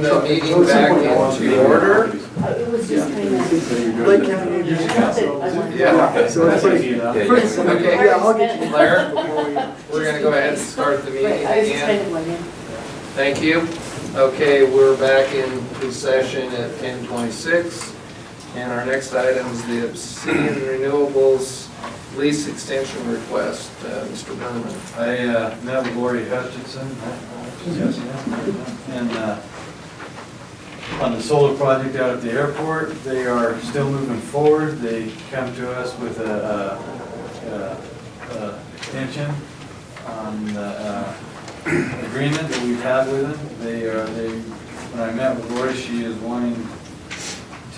The meeting back into order. It was just kind of. Lake County Agency. Yeah. So it's pretty simple. Okay. Yeah, I'll get you. Claire, Before we. we're gonna go ahead and start the meeting Right, I was just kind again. of wondering. Thank you. Okay, we're back into session at 10:26. And our next item is the Obsidian Renewables lease extension request. Mr. Berman. I met with Lori Hutchinson, and on the solar project out at the airport, they are still moving forward. They come to us with a extension on the agreement that we've had with them. When I met with Lori, she is wanting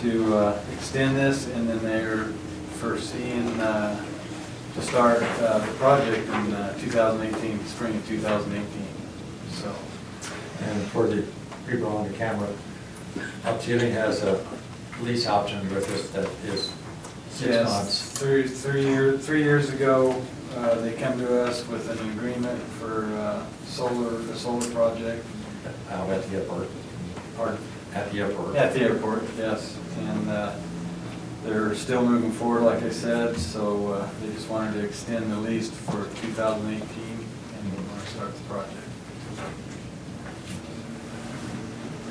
to extend this, and then they're foreseeing to start the project in 2018, spring of 2018. So, And for the people on the camera, Obsidian has a lease option with us that is 6 months. yes, 3 years ago, they come to us with an agreement for a solar project. Out at the airport. Pardon? At the airport. At the airport, yes. And they're still moving forward, like I said, so they just wanted to extend the lease for 2018, and we want to start the project.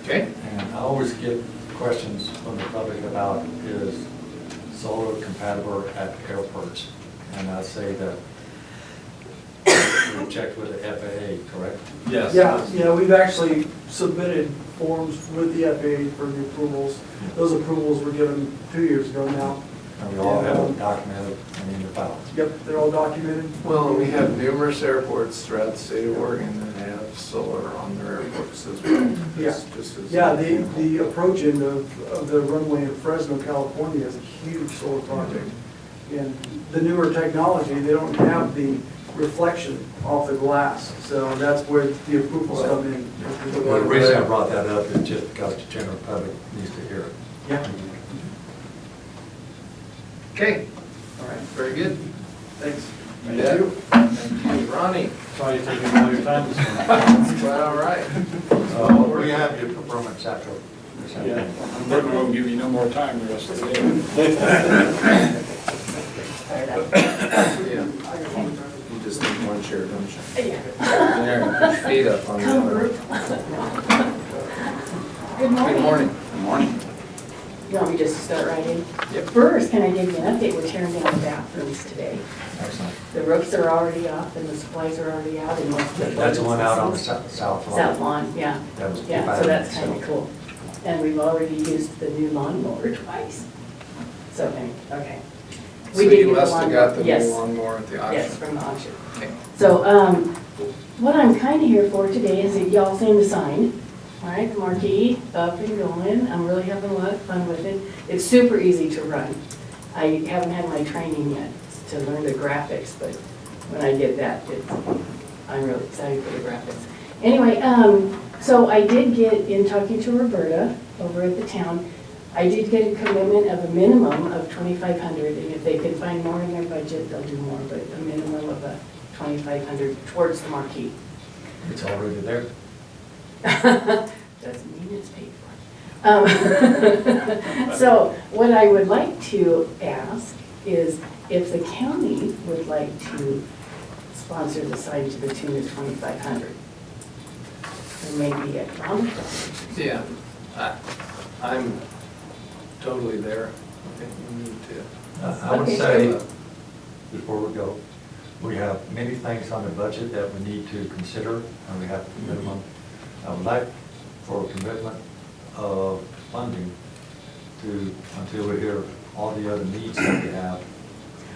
Okay. And I always get questions from the public about is solar compatible at airports? And I say that we checked with the FAA, correct? Yes. Yeah, we've actually submitted forms with the FAA for the approvals. Those approvals were given 2 years ago now. And we all have them documented and in the files. Yep, they're all documented. Well, we have numerous airports throughout the state of Oregon that have solar on their airports as well. Yeah. Just as Yeah, an example. the approach end of the runway in Fresno, California is a huge solar project. And the newer technology, they don't have the reflection off the glass, so that's where the approvals come in. The reason I brought that up is just because the general public needs to hear it. Yeah, Okay, all right, very good. thanks. Thank Yeah. you. Thank you, Ronnie. Sorry you're taking all your time this morning. Well, all right. We have your performance after this Yeah. afternoon. I'm working on giving you no more time the rest of the day. Yeah. You just need one chair, don't you? Yeah. There, put your feet up on the Come other. group. Good morning. Good morning. Good morning. You want me just to start right in? Yep. First, can I give you an update? We're tearing down the bathrooms today. Excellent. The roofs are already off and the supplies are already out and most of the. That's the one out on the south lawn. South lawn, yeah. That was Yeah, so that's kind of so- cool. And we've already used the new lawnmower twice. So, okay. So We did you get the must have got lawnmower. the new Yes. lawnmower at the auction. Yes, from the auction. Okay. So, what I'm kind of here for today is that y'all seen the sign, all right, the marquee up and going. I'm really having a lot of fun with it. It's super easy to run. I haven't had my training yet to learn the graphics, but when I get that, I'm really excited for the graphics. Anyway, so I did get, in talking to Roberta over at the town, I did get a commitment of a minimum of 2,500, and if they can find more in their budget, they'll do more, but a minimum of a 2,500 towards the marquee. It's already there. Doesn't mean it's paid for. So what I would like to ask is if the county would like to sponsor the sign to the tune of 2,500. There may be economic dollars. Yeah, I'm totally there. I think we need to. I would Okay. say, before we go, we have many things on the budget that we need to consider, and we have minimum. I would like for a commitment of funding until we hear all the other needs that we have.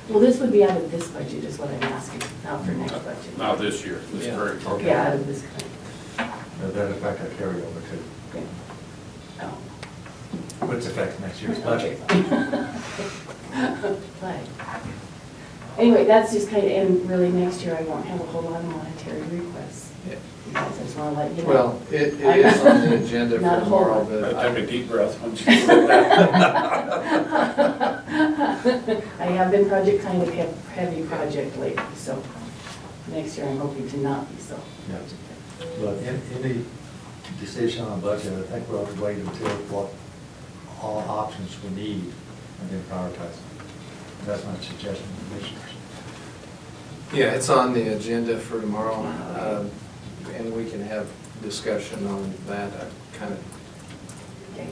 Well, this would be out of this budget is what I'm asking, not for next budget. Not this year, this Yeah. current. Okay. Yeah, out of this kind. That affect a carryover too, Yeah. Oh. which affects next year's budget. But, anyway, that's just kind of, and really next year I won't have a whole lot of monetary requests. Yeah. I just want to let you know. Well, it is on the agenda Not a for whole tomorrow, lot. but I took a deep breath when she said that. I have been kind of heavy project lately, so next year I'm hoping to not be so. Yeah. But in the decision on budget, I think we'll have to wait until what all options we need and then prioritize them. That's my suggestion to commissioners. Yeah, it's on the agenda for tomorrow, and we can have discussion on that. I kind of Okay.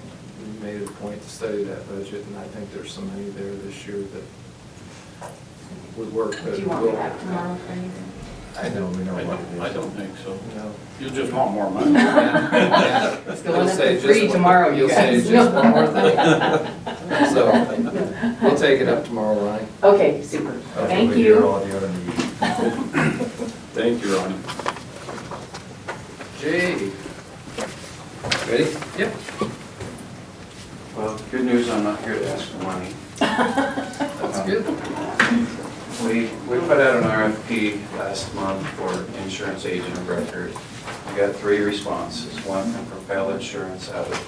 made it a point to study that budget, and I think there's some money there this year that would work. Do you want me back tomorrow for anything? I know, we know I what it is. I don't think so. No. You just want more money. Yeah. It's going You'll up say for free just- tomorrow, you You'll say guys. just one more thing. So, we'll take it up tomorrow, Ronnie. Okay, super. After Thank we hear you. all the other needs. Thank you, Ronnie. Jay. Ready? Yep. Well, good news, I'm not here to ask for money. That's good. We put out an RFP last month for insurance agent of record. We got 3 responses, one from Propel Insurance out of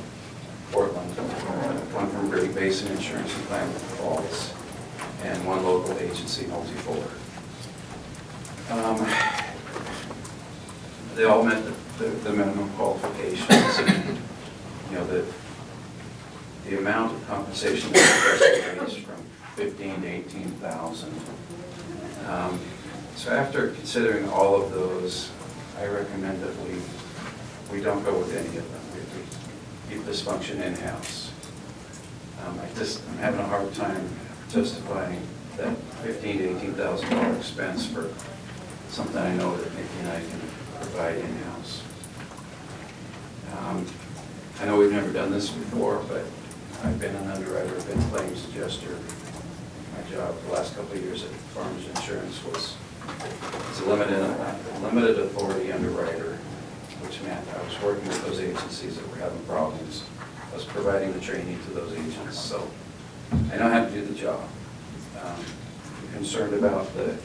Portland, one from Great Basin Insurance in Klamath Falls, and one local agency, Multi-Fuller. They all met the minimum qualifications. And, you know, the amount of compensation that requested ranged from 15 to 18,000. So after considering all of those, I recommend that we don't go with any of them. We keep this function in-house. I'm having a hard time justifying that $15,000 to $18,000 expense for something I know that Nikki and I can provide in-house. I know we've never done this before, but I've been an underwriter, I've been a claims adjuster. My job the last couple of years at Farmers Insurance was a limited authority underwriter, which meant I was working with those agencies that were having problems. I was providing the training to those agents, so I know how to do the job. I'm concerned about the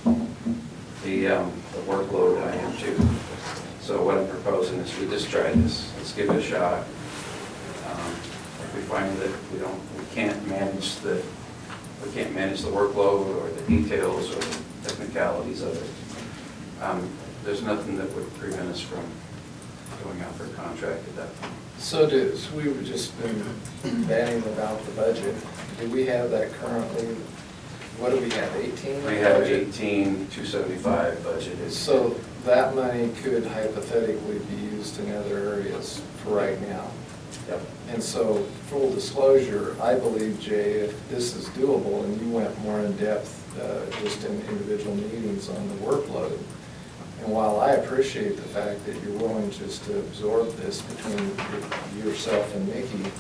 workload I am too. So what I'm proposing is we just try this. Let's give it a shot. If we find that we can't manage the workload or the details or the technicalities of it, there's nothing that would prevent us from going out for a contract at that point. So we've just been batting about the budget. Do we have that currently? What do we have, 18? We have 18,275 budgeted. So that money could hypothetically be used in other areas for right now. Yep. And so, full disclosure, I believe, Jay, if this is doable and you went more in depth just in individual meetings on the workload, and while I appreciate the fact that you're willing just to absorb this between yourself and Mickey,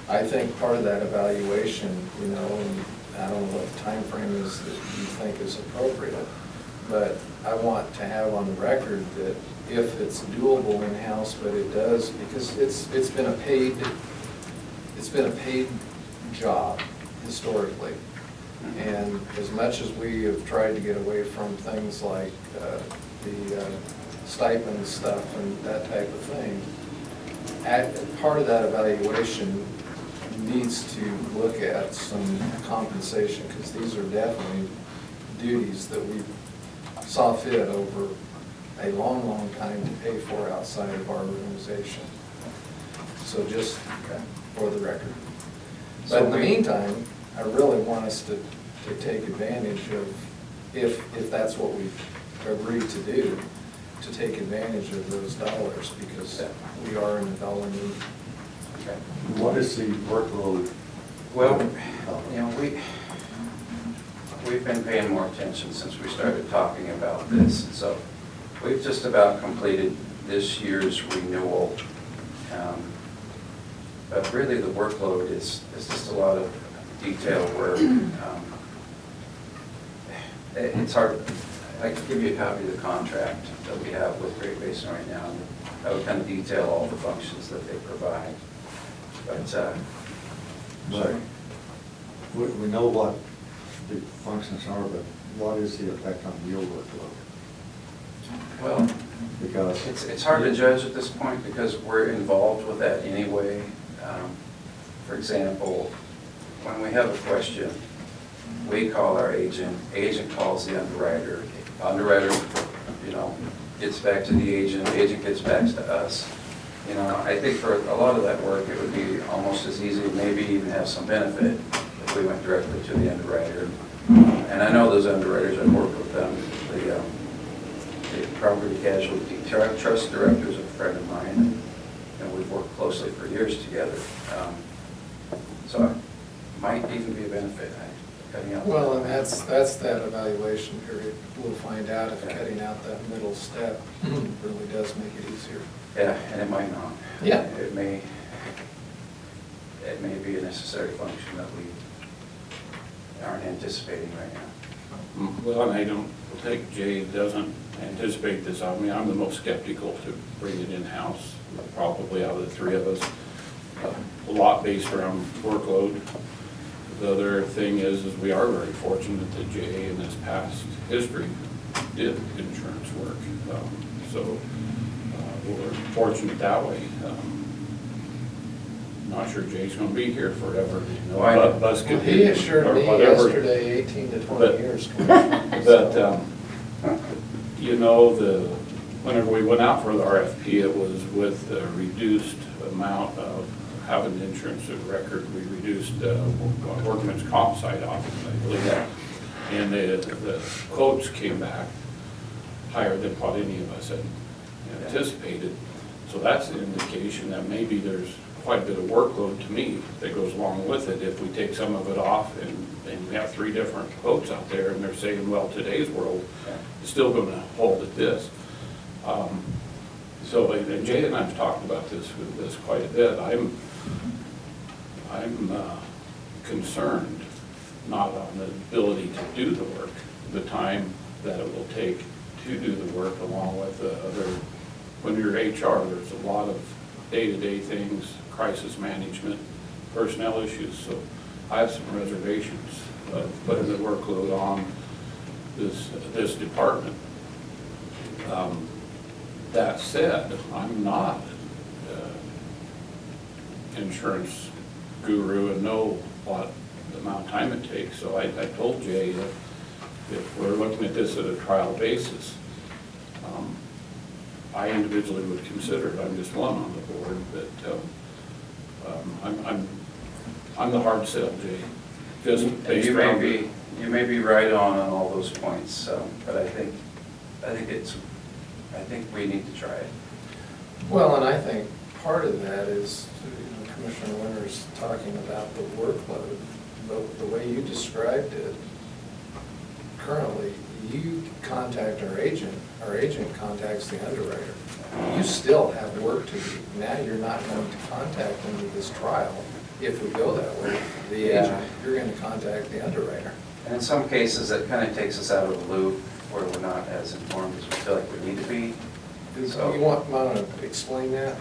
I think part of that evaluation, you know, and I don't know what the time frame is that you think is appropriate, but I want to have on the record that if it's doable in-house, but it does, because it's been a paid job historically. And as much as we have tried to get away from things like the stipend stuff and that type of thing, part of that evaluation needs to look at some compensation, because these are definitely duties that we saw fit over a long, long time to pay for outside of our organization. So just for the record. But in the meantime, I really want us to take advantage of, if that's what we agreed to do, to take advantage of those dollars, because we are in a dollar need. Okay. What is the workload? Well, you know, we've been paying more attention since we started talking about this. And so we've just about completed this year's renewal. But really the workload is just a lot of detail work. It's hard. I can give you a copy of the contract that we have with Great Basin right now. And that would kind of detail all the functions that they provide. But, sorry. We know what the functions are, but what is the effect on your workload? Well, Because it's hard to judge at this point because we're involved with that anyway. For example, when we have a question, we call our agent calls the underwriter. Underwriter, you know, gets back to the agent gets back to us. You know, I think for a lot of that work, it would be almost as easy, maybe even have some benefit if we went directly to the underwriter. And I know those underwriters, I've worked with them, the property casualty trust director is a friend of mine, and we've worked closely for years together. So it might even be a benefit, cutting out. Well, and that's that evaluation period. We'll find out if cutting out that middle step really does make it easier. Yeah, and it might not. Yeah. It may be a necessary function that we aren't anticipating right now. Well, and I don't think Jay doesn't anticipate this. I mean, I'm the most skeptical to bring it in-house, probably out of the three of us. A lot based around workload. The other thing is we are very fortunate that Jay in his past history did insurance work. So we're fortunate that way. Not sure Jay's gonna be here forever, you know, Why? but Bus could He assured or me whatever. yesterday 18 to 20 But- years. But, you know, whenever we went out for the RFP, it was with a reduced amount of having insurance of record. We reduced workman's comp side off, I believe. And the quotes came back higher than what any of us had anticipated. So that's an indication that maybe there's quite a bit of workload to me that goes along with it if we take some of it off and we have three different quotes out there and they're saying, well, today's world is still going to hold at this. So, and Jay and I have talked about this quite a bit. I'm concerned not on the ability to do the work, the time that it will take to do the work along with the other. When you're HR, there's a lot of day-to-day things, crisis management, personnel issues. So I have some reservations of putting the workload on this department. That said, I'm not insurance guru and know what the amount of time it takes. So I told Jay that if we're looking at this at a trial basis, I individually would consider it. I'm just one on the board, but I'm the hard sell, Jay. Just based around You may be right on all those points, but I think we need to try it. Well, and I think part of that is, Commissioner Winter's talking about the workload, but the way you described it, currently, you contact our agent contacts the underwriter. You still have work to do. Now you're not going to contact them with this trial. If we go that way, the agent, you're going to contact the underwriter. And in some cases, that kind of takes us out of the loop where we're not as informed as we feel like we need to be. So You want to explain that?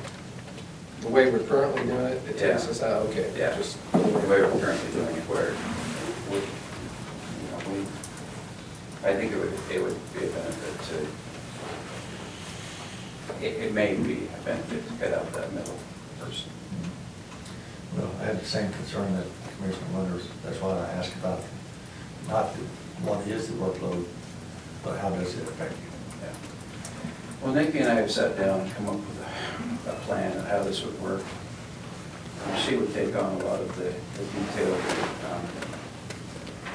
The way we're currently doing it, it takes Yeah. us out, okay. Yeah. Just the way we're currently doing it, where I think it would be a benefit to, it may be a benefit to cut out that middle person. Well, I had the same concern that Commissioner Winters, that's why I asked about, not what is the workload, but how does it affect you? Yeah. Well, Nikki and I have sat down and come up with a plan of how this would work. She would take on a lot of the detailed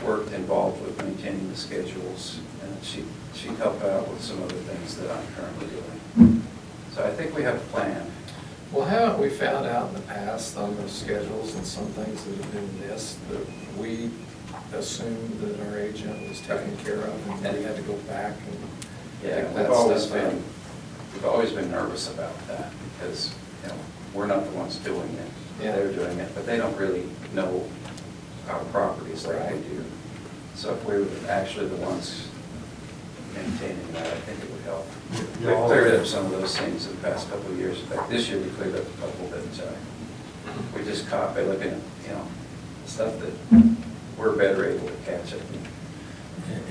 work involved with maintaining the schedules, and she'd help out with some other things that I'm currently doing. So I think we have a plan. Well, haven't we found out in the past on those schedules and some things that have been missed that we assumed that our agent was taking care of and we had to go back and Yeah, pick that stuff up? we've always been nervous about that because, we're not the ones doing it. Yeah. They're doing it, but they don't really know our properties like we Right. do. So if we were actually the ones maintaining that, I think it would help. We You're cleared all- up some of those things in the past couple of years. In fact, this year we cleared up a couple that we just caught by looking at, stuff that we're better able to catch it.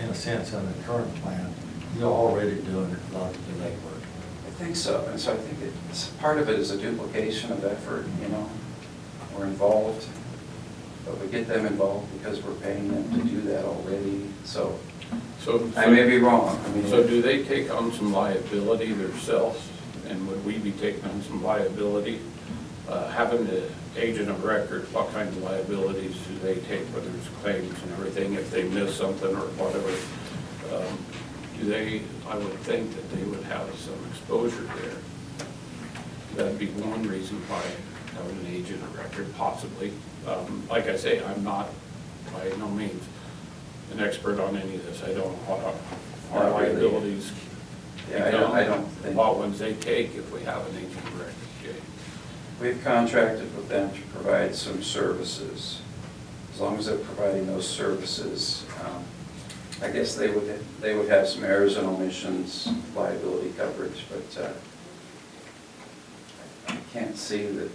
In a sense, on the current plan, you're already doing a lot of the legwork. I think so, and so I think part of it is a duplication of effort, We're involved, but we get them involved because we're paying them to do that already, so I may be wrong. So do they take on some liability themselves and would we be taking on some liability? Having the agent of record, what kind of liabilities do they take, whether it's claims and everything, if they miss something or whatever? Do they, I would think that they would have some exposure there. That'd be one reason why having an agent of record possibly. Like I say, I'm not by no means an expert on any of this. I don't know what our Not really. liabilities Yeah, I don't think, what ones they take if we have an agent of record, Jay. we've contracted with them to provide some services. As long as they're providing those services, I guess they would have some errors and omissions liability coverage, but I can't see that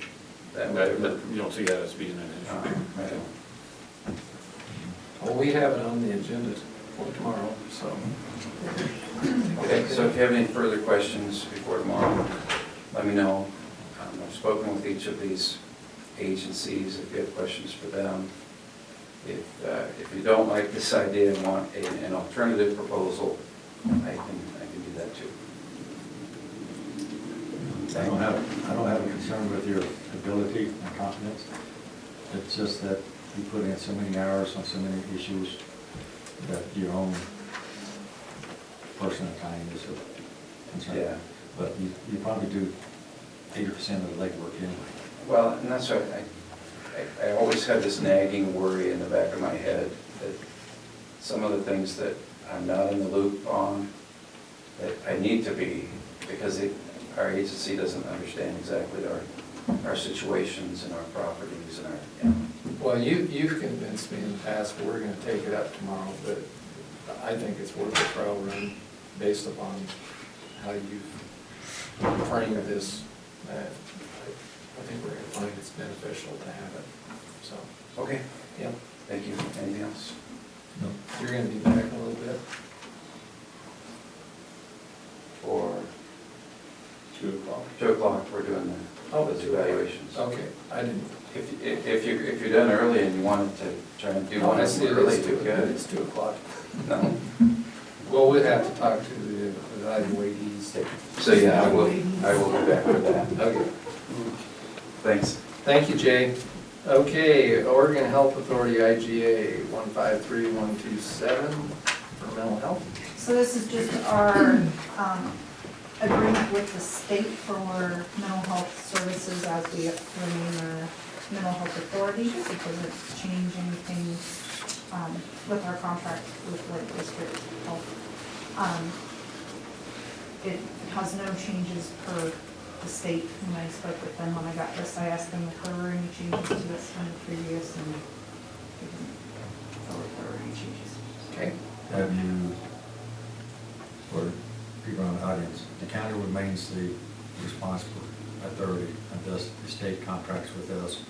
would ever. You don't see that as being an issue. I don't. Well, we have it on the agenda for tomorrow, so. Okay, so if you have any further questions before tomorrow, let me know. I've spoken with each of these agencies, if you have questions for them. If you don't like this idea and want an alternative proposal, I can do that too. I don't have a concern with your ability and competence. It's just that you put in so many hours on so many issues that your own personal time is a concern. Yeah. But you probably do 80% of the legwork anyway. Well, and that's why I always have this nagging worry in the back of my head that some of the things that I'm not in the loop on, that I need to be, because our agency doesn't understand exactly our situations and our properties and our, Well, you've convinced me in the past, but we're gonna take it up tomorrow, but I think it's worth a trial run based upon how you've framed this. I think we're gonna find it's beneficial to have it, so. Okay, Yeah, thank you. Anything else? No. you're gonna be back in a little bit. For 2 o'clock. 2 o'clock, we're doing those evaluations. Okay, I didn't. If you're done early and you wanted to try and do No, one I see it early, is we 2, could. it's 2 o'clock. No? Well, we'd have to talk to the evaluatees. So, yeah, I will be back for that. Okay, Thanks. thank you, Jay. Okay, Oregon Health Authority IGA 153127 for mental health. So this is just our agreement with the state for mental health services as we remain a mental health authority. It doesn't change anything with our contract with Lake District Health. It has no changes per the state. When I spoke with them when I got this, I asked them if there were any changes to this from the previous, and they didn't tell if there were any changes. Okay. Have you, for people in the audience, the county remains the responsible authority, and thus the state contracts with us,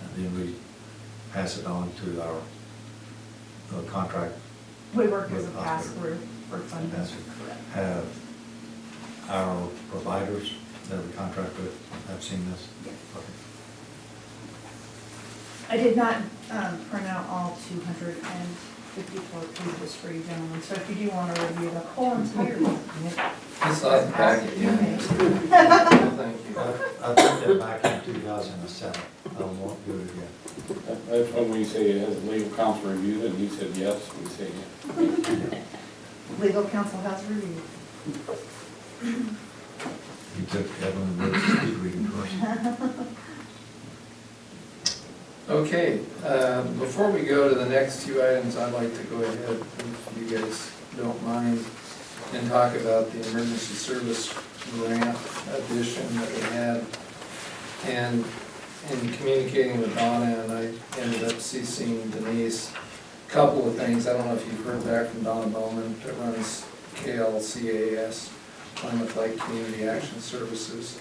and then we pass it on to our contract. We work as a With the hospital. pass-through for funding. Pass-through. Have our providers that we contract with have seen this? Yes. Okay. I did not print out all 254 pages for you gentlemen, so if you do want to review the whole entire document. I saw the packet, You may. yeah. Thank you. I took that back in 2007. I won't do it again. That's when we say, has legal counsel reviewed it, and he said yes, we say yes. Legal counsel has reviewed. You took Evelyn Woods' speed reading course. Okay, before we go to the next 2 items, I'd like to go ahead, if you guys don't mind, and talk about the emergency service grant addition that we had. And in communicating with Donna, and I ended up CCing Denise, a couple of things. I don't know if you've heard back from Donna Bowman that runs KLCAS, Klamath Lake Community Action Services.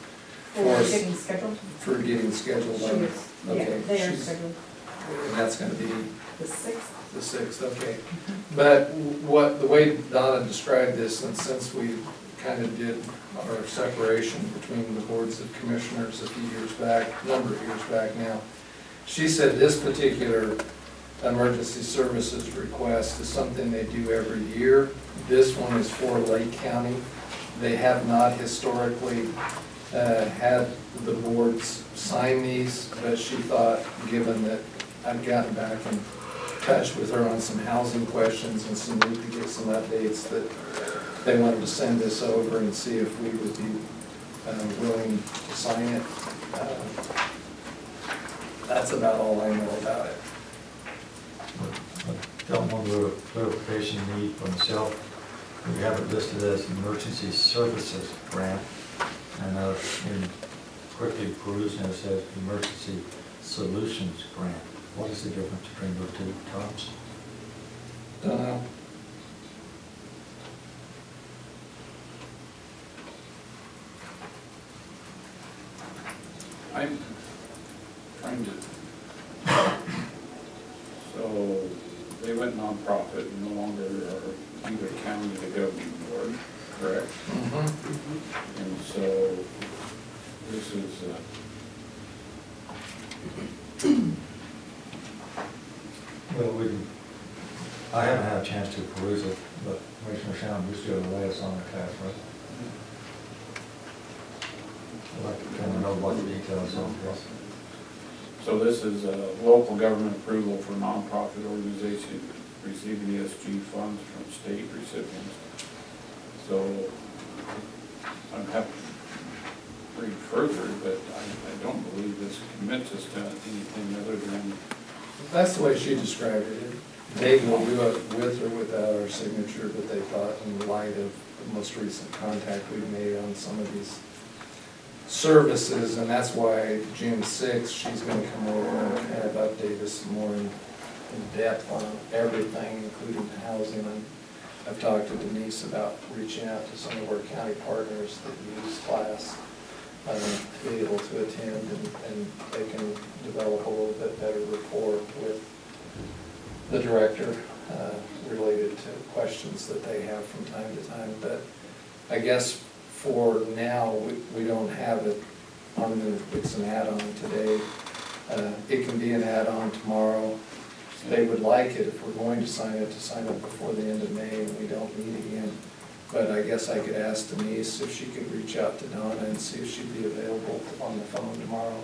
For getting scheduled? For getting scheduled. She is, yeah, Okay, they are she's- scheduled. And that's gonna be The 6th. the 6th, okay. But the way Donna described this, and since we kind of did our separation between the boards of commissioners a few years back, a number of years back now, she said this particular emergency services request is something they do every year. This one is for Lake County. They have not historically had the boards sign these, but she thought, given that I'd gotten back in touch with her on some housing questions and some need to get some updates, that they wanted to send this over and see if we would be willing to sign it. That's about all I know about it. Don't want a clarification need for myself. We have it listed as emergency services grant, and in quickly perusing it says emergency solutions grant. What is the difference between those two terms? Don't know. I'm trying to, so they went nonprofit and no longer are either county or government board, correct? And so this is, Well, I haven't had a chance to peruse it, but Commissioner Shannon, you still lay us on the class, right? I'd like to kind of know what the details of this. so this is local government approval for nonprofit organization receiving ESG funds from state recipients. So I'm happy to read further, but I don't believe this commits us to anything other than, That's the way she described it. They will do it with or without our signature, but they thought in light of the most recent contact we've made on some of these services, and that's why June 6th, she's gonna come over and kind of update us more in depth on everything, including housing. And I've talked to Denise about reaching out to some of our county partners that use class to be able to attend, and they can develop a little bit better rapport with the director related to questions that they have from time to time. But I guess for now, we don't have it on, it's an add-on today. It can be an add-on tomorrow. They would like it, if we're going to sign it before the end of May, and we don't meet again. But I guess I could ask Denise if she could reach out to Donna and see if she'd be available on the phone tomorrow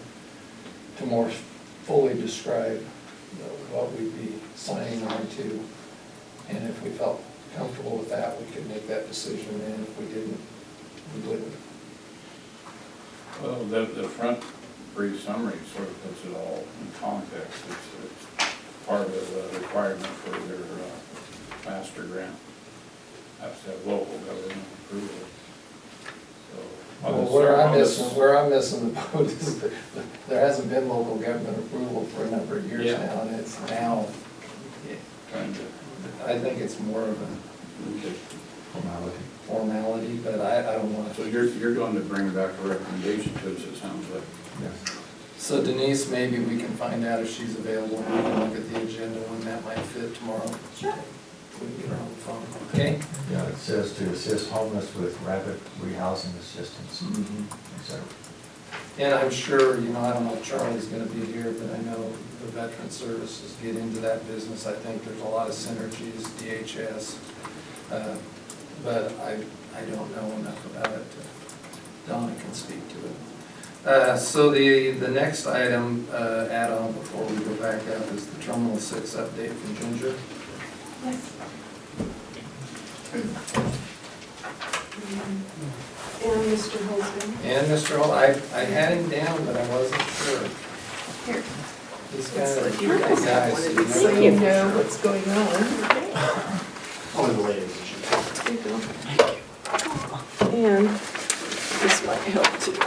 to more fully describe what we'd be signing on to. And if we felt comfortable with that, we could make that decision, and if we didn't, we wouldn't. well, the front brief summary sort of puts it all in context. It's part of the requirement for their master grant. Has to have local government approval. So, Well, where I'm missing the boat is that there hasn't been local government approval for a number of years Yeah. now, and it's now, Trying to, I think it's more of a okay. Formality. formality, but I don't want So to. you're going to bring back a recommendation to us, it sounds like. Yes. So Denise, maybe we can find out if she's available, and we can look at the agenda when that might fit tomorrow. Sure. If we can get her on the phone, okay? Yeah, it says to assist homeless with rapid rehousing assistance, etc. And I'm sure, I don't know if Charlie's gonna be here, but I know the veteran services get into that business. I think there's a lot of synergies, DHS, but I don't know enough about it. Donna can speak to it. So the next item, add-on before we go back up, is the Terminal 6 update from Ginger. Yes. And Mr. Holzman. And Mr. Hall, I had him down, but I wasn't sure. Here. He's kind of Let's a let you guys guy, have one so of you these know. so you know what's going on. Only the ladies. There you go. And this might help too.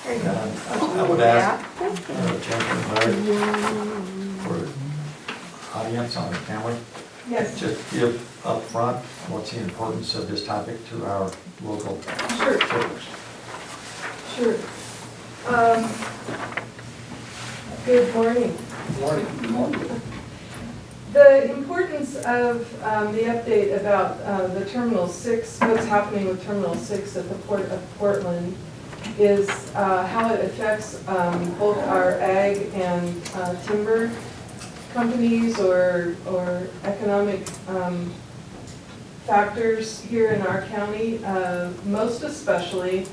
There you go. I would ask for audience on the family, Yes, just give up front what's the importance of this topic to our local sure, church. sure. Good morning. Morning. The importance of the update about the Terminal 6, what's happening with Terminal 6 at the Port of Portland, is how it affects both our ag and timber companies or economic factors here in our county, most especially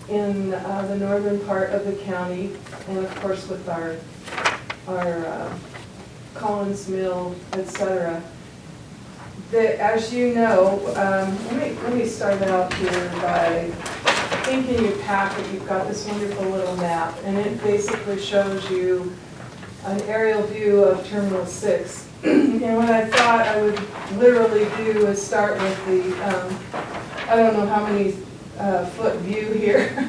in the northern part of the county, and of course with our Collins Mill, etc. As you know, let me start out here by, I think in your packet you've got this wonderful little map, and it basically shows you an aerial view of Terminal 6. And what I thought I would literally do is start with the, I don't know how many foot view here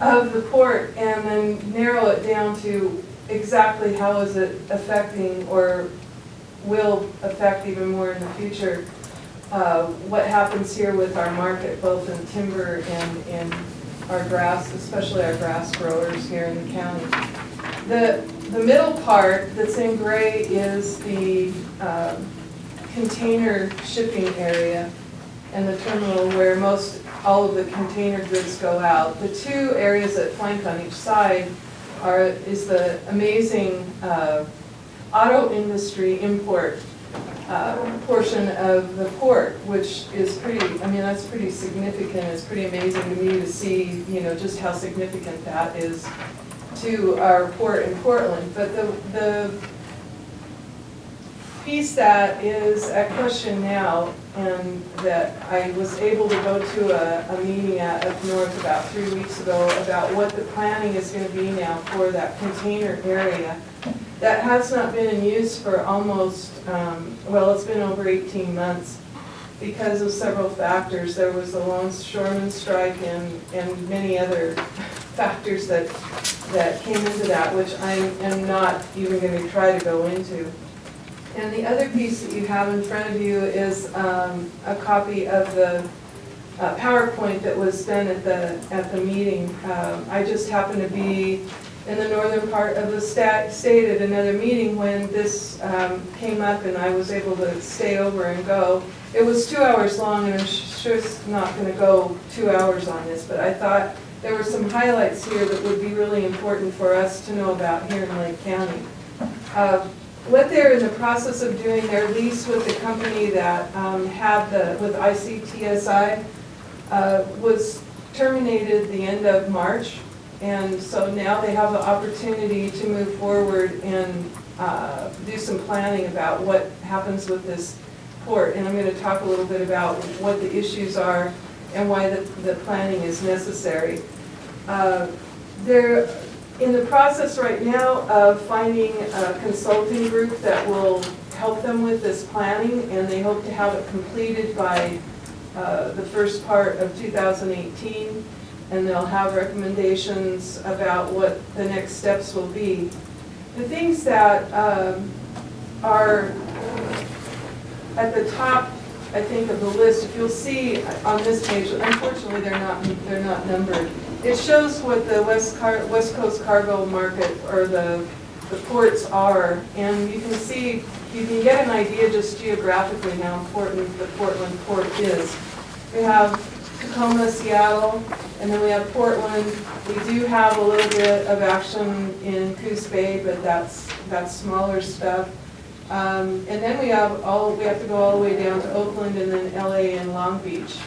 of the port, and then narrow it down to exactly how is it affecting or will affect even more in the future what happens here with our market, both in timber and in our grass, especially our grass growers here in the county. The middle part that's in gray is the container shipping area and the terminal where all of the container goods go out. The two areas that flank on each side is the amazing auto industry import portion of the port, which is that's pretty significant. It's pretty amazing to me to see, just how significant that is to our port in Portland. But the piece that is at question now, and that I was able to go to a meeting at up north about 3 weeks ago about what the planning is going to be now for that container area. That has not been in use for almost, it's been over 18 months because of several factors. There was the longshoreman strike and many other factors that came into that, which I am not even going to try to go into. And the other piece that you have in front of you is a copy of the PowerPoint that was done at the meeting. I just happened to be in the northern part of the state at another meeting when this came up, and I was able to stay over and go. It was 2 hours long, and I'm sure it's not going to go 2 hours on this, but I thought there were some highlights here that would be really important for us to know about here in Lake County. What they're in the process of doing, their lease with the company that with ICTSI was terminated the end of March. And so now they have the opportunity to move forward and do some planning about what happens with this port. And I'm going to talk a little bit about what the issues are and why the planning is necessary. They're in the process right now of finding a consulting group that will help them with this planning, and they hope to have it completed by the first part of 2018. And they'll have recommendations about what the next steps will be. The things that are at the top, I think, of the list, if you'll see on this page, unfortunately they're not numbered. It shows what the West Coast cargo market or the ports are, and you can see, you can get an idea just geographically how important the Portland port is. We have Tacoma, Seattle, and then we have Portland. We do have a little bit of action in Coos Bay, but that's smaller stuff. And then we have to go all the way down to Oakland and then LA and Long Beach.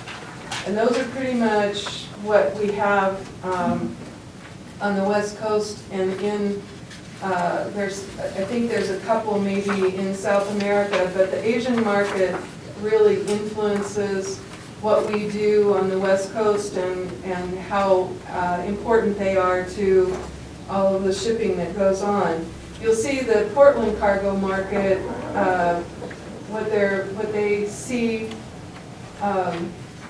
And those are pretty much what we have on the West Coast, and I think there's a couple maybe in South America, but the Asian market really influences what we do on the West Coast and how important they are to all of the shipping that goes on. You'll see the Portland cargo market, what they see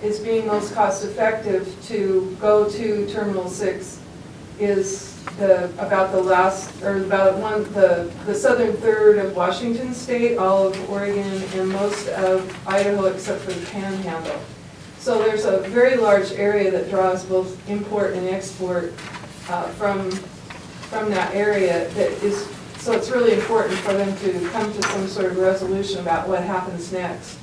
is being most cost effective to go to Terminal 6 is about the southern third of Washington State, all of Oregon, and most of Idaho except for the Panhandle. So there's a very large area that draws both import and export from that area. So it's really important for them to come to some sort of resolution about what happens next.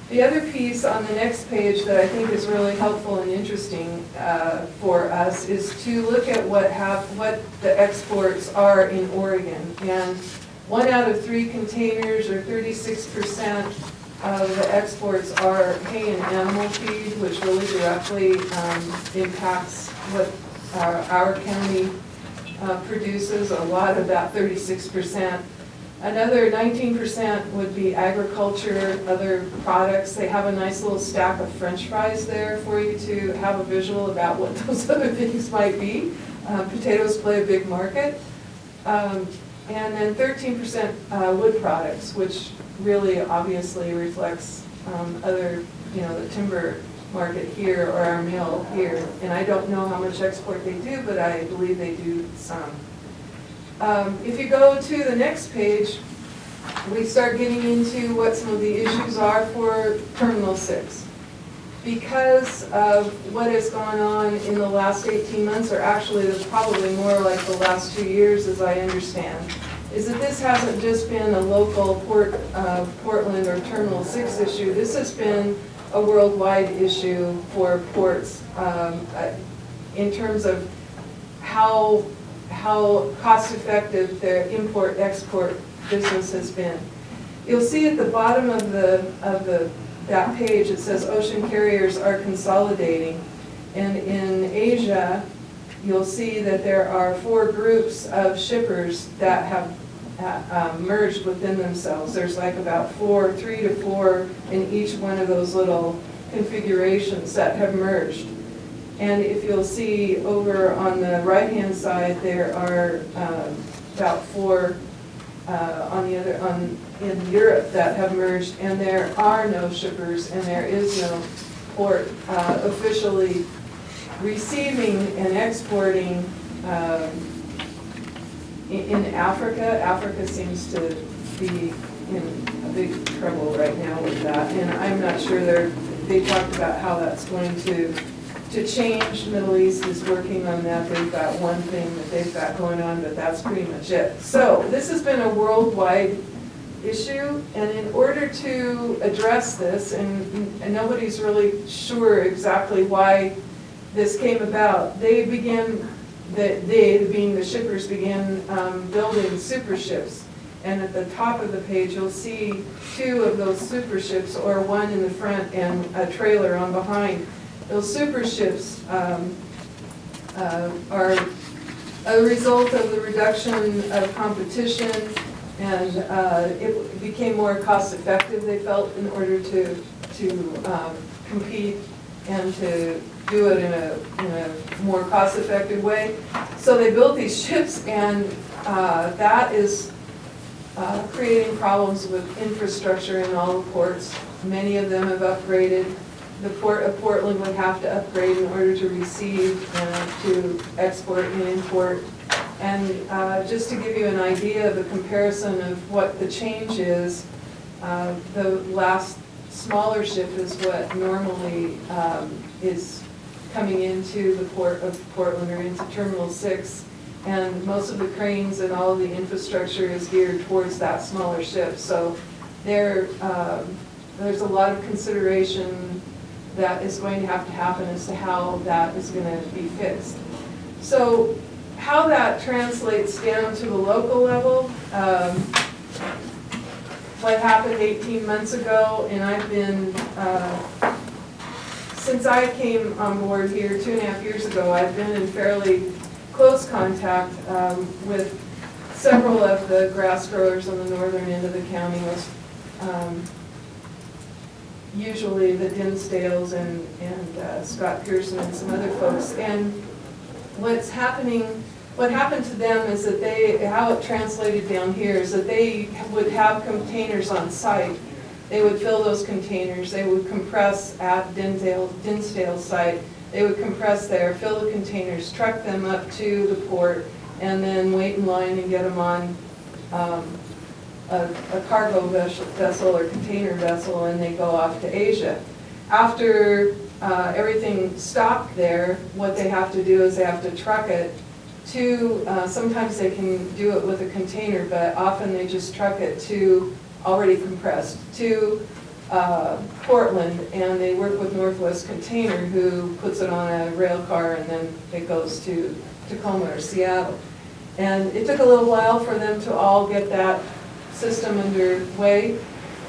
The other piece on the next page that I think is really helpful and interesting for us is to look at what the exports are in Oregon. And 1 out of 3 containers, or 36%, of the exports are hay and animal feed, which really directly impacts what our county produces, a lot of that 36%. Another 19% would be agriculture, other products. They have a nice little stack of French fries there for you to have a visual about what those other things might be. Potatoes play a big market. And then 13% wood products, which really obviously reflects other, the timber market here or our mill here. And I don't know how much export they do, but I believe they do some. If you go to the next page, we start getting into what some of the issues are for Terminal 6. Because of what has gone on in the last 18 months, or actually probably more like the last 2 years as I understand, is that this hasn't just been a local Portland or Terminal 6 issue. This has been a worldwide issue for ports in terms of how cost-effective their import-export business has been. You'll see at the bottom of that page, it says ocean carriers are consolidating. And in Asia, you'll see that there are 4 groups of shippers that have merged within themselves. There's like about 3 to 4 in each one of those little configurations that have merged. And if you'll see over on the right-hand side, there are about 4 in Europe that have merged, and there are no shippers, and there is no port officially receiving and exporting in Africa. Africa seems to be in a big trouble right now with that, and I'm not sure they talked about how that's going to change. Middle East is working on that. They've got one thing that they've got going on, but that's pretty much it. So this has been a worldwide issue, and in order to address this, and nobody's really sure exactly why this came about, they being the shippers, began building super ships. And at the top of the page, you'll see 2 of those super ships, or one in the front and a trailer on behind. Those super ships are a result of the reduction of competition, and it became more cost effective, they felt, in order to compete and to do it in a more cost effective way. So they built these ships, and that is creating problems with infrastructure in all the ports. Many of them have upgraded. The Port of Portland would have to upgrade in order to receive and to export and import. And just to give you an idea of a comparison of what the change is, the last smaller ship is what normally is coming into the Port of Portland or into Terminal 6. And most of the cranes and all of the infrastructure is geared towards that smaller ship. So there's a lot of consideration that is going to have to happen as to how that is going to be fixed. So how that translates down to the local level, what happened 18 months ago, and I've been, since I came on board here 2.5 years ago, I've been in fairly close contact with several of the grass growers on the northern end of the county, usually the Dinsdales and Scott Pearson and some other folks. And what happened to them is that how it translated down here is that they would have containers on site. They would fill those containers, they would compress at Dinsdale's site, they would compress there, fill the containers, truck them up to the port, and then wait in line and get them on a cargo vessel or container vessel, and they go off to Asia. After everything stopped there, what they have to do is they have to truck it to, sometimes they can do it with a container, but often they just truck it to, already compressed, to Portland, and they work with Northwest Container, who puts it on a rail car, and then it goes to Tacoma or Seattle. And it took a little while for them to all get that system underway,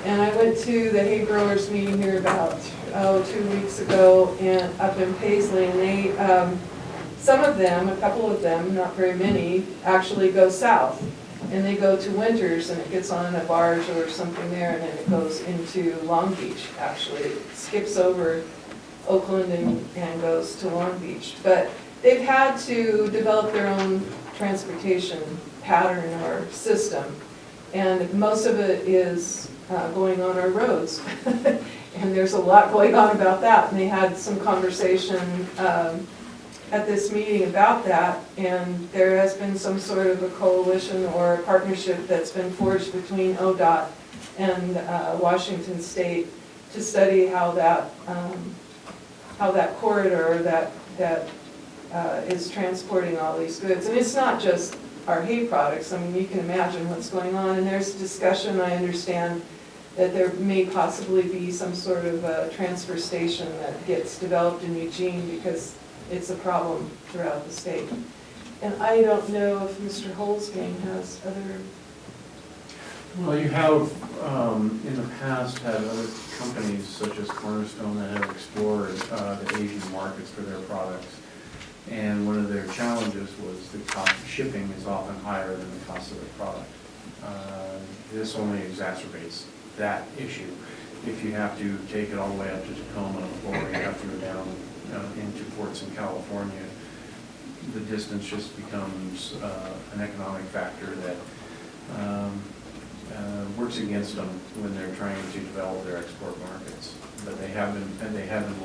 And I went to the hay growers meeting here about, 2 weeks ago and up in Paisley, and they, some of them, a couple of them, not very many, actually go south. And they go to Winters and it gets on a barge or something there and then it goes into Long Beach, actually. It skips over Oakland and goes to Long Beach. But they've had to develop their own transportation pattern or system. And most of it is going on our roads. And there's a lot going on about that. And they had some conversation at this meeting about that. And there has been some sort of a coalition or a partnership that's been forged between ODOT and Washington State to study how that corridor that is transporting all these goods. And it's not just our hay products. I mean, you can imagine what's going on. And there's discussion, I understand, that there may possibly be some sort of a transfer station that gets developed in Eugene because it's a problem throughout the state. And I don't know if Mr. Holzgang has other... Well, you have, in the past, had other companies such as Cornerstone that have explored the Asian markets for their products. And one of their challenges was the cost of shipping is often higher than the cost of the product. This only exacerbates that issue. If you have to take it all the way up to Tacoma, or you have to go down into ports in California, the distance just becomes an economic factor that works against them when they're trying to develop their export markets. But they have been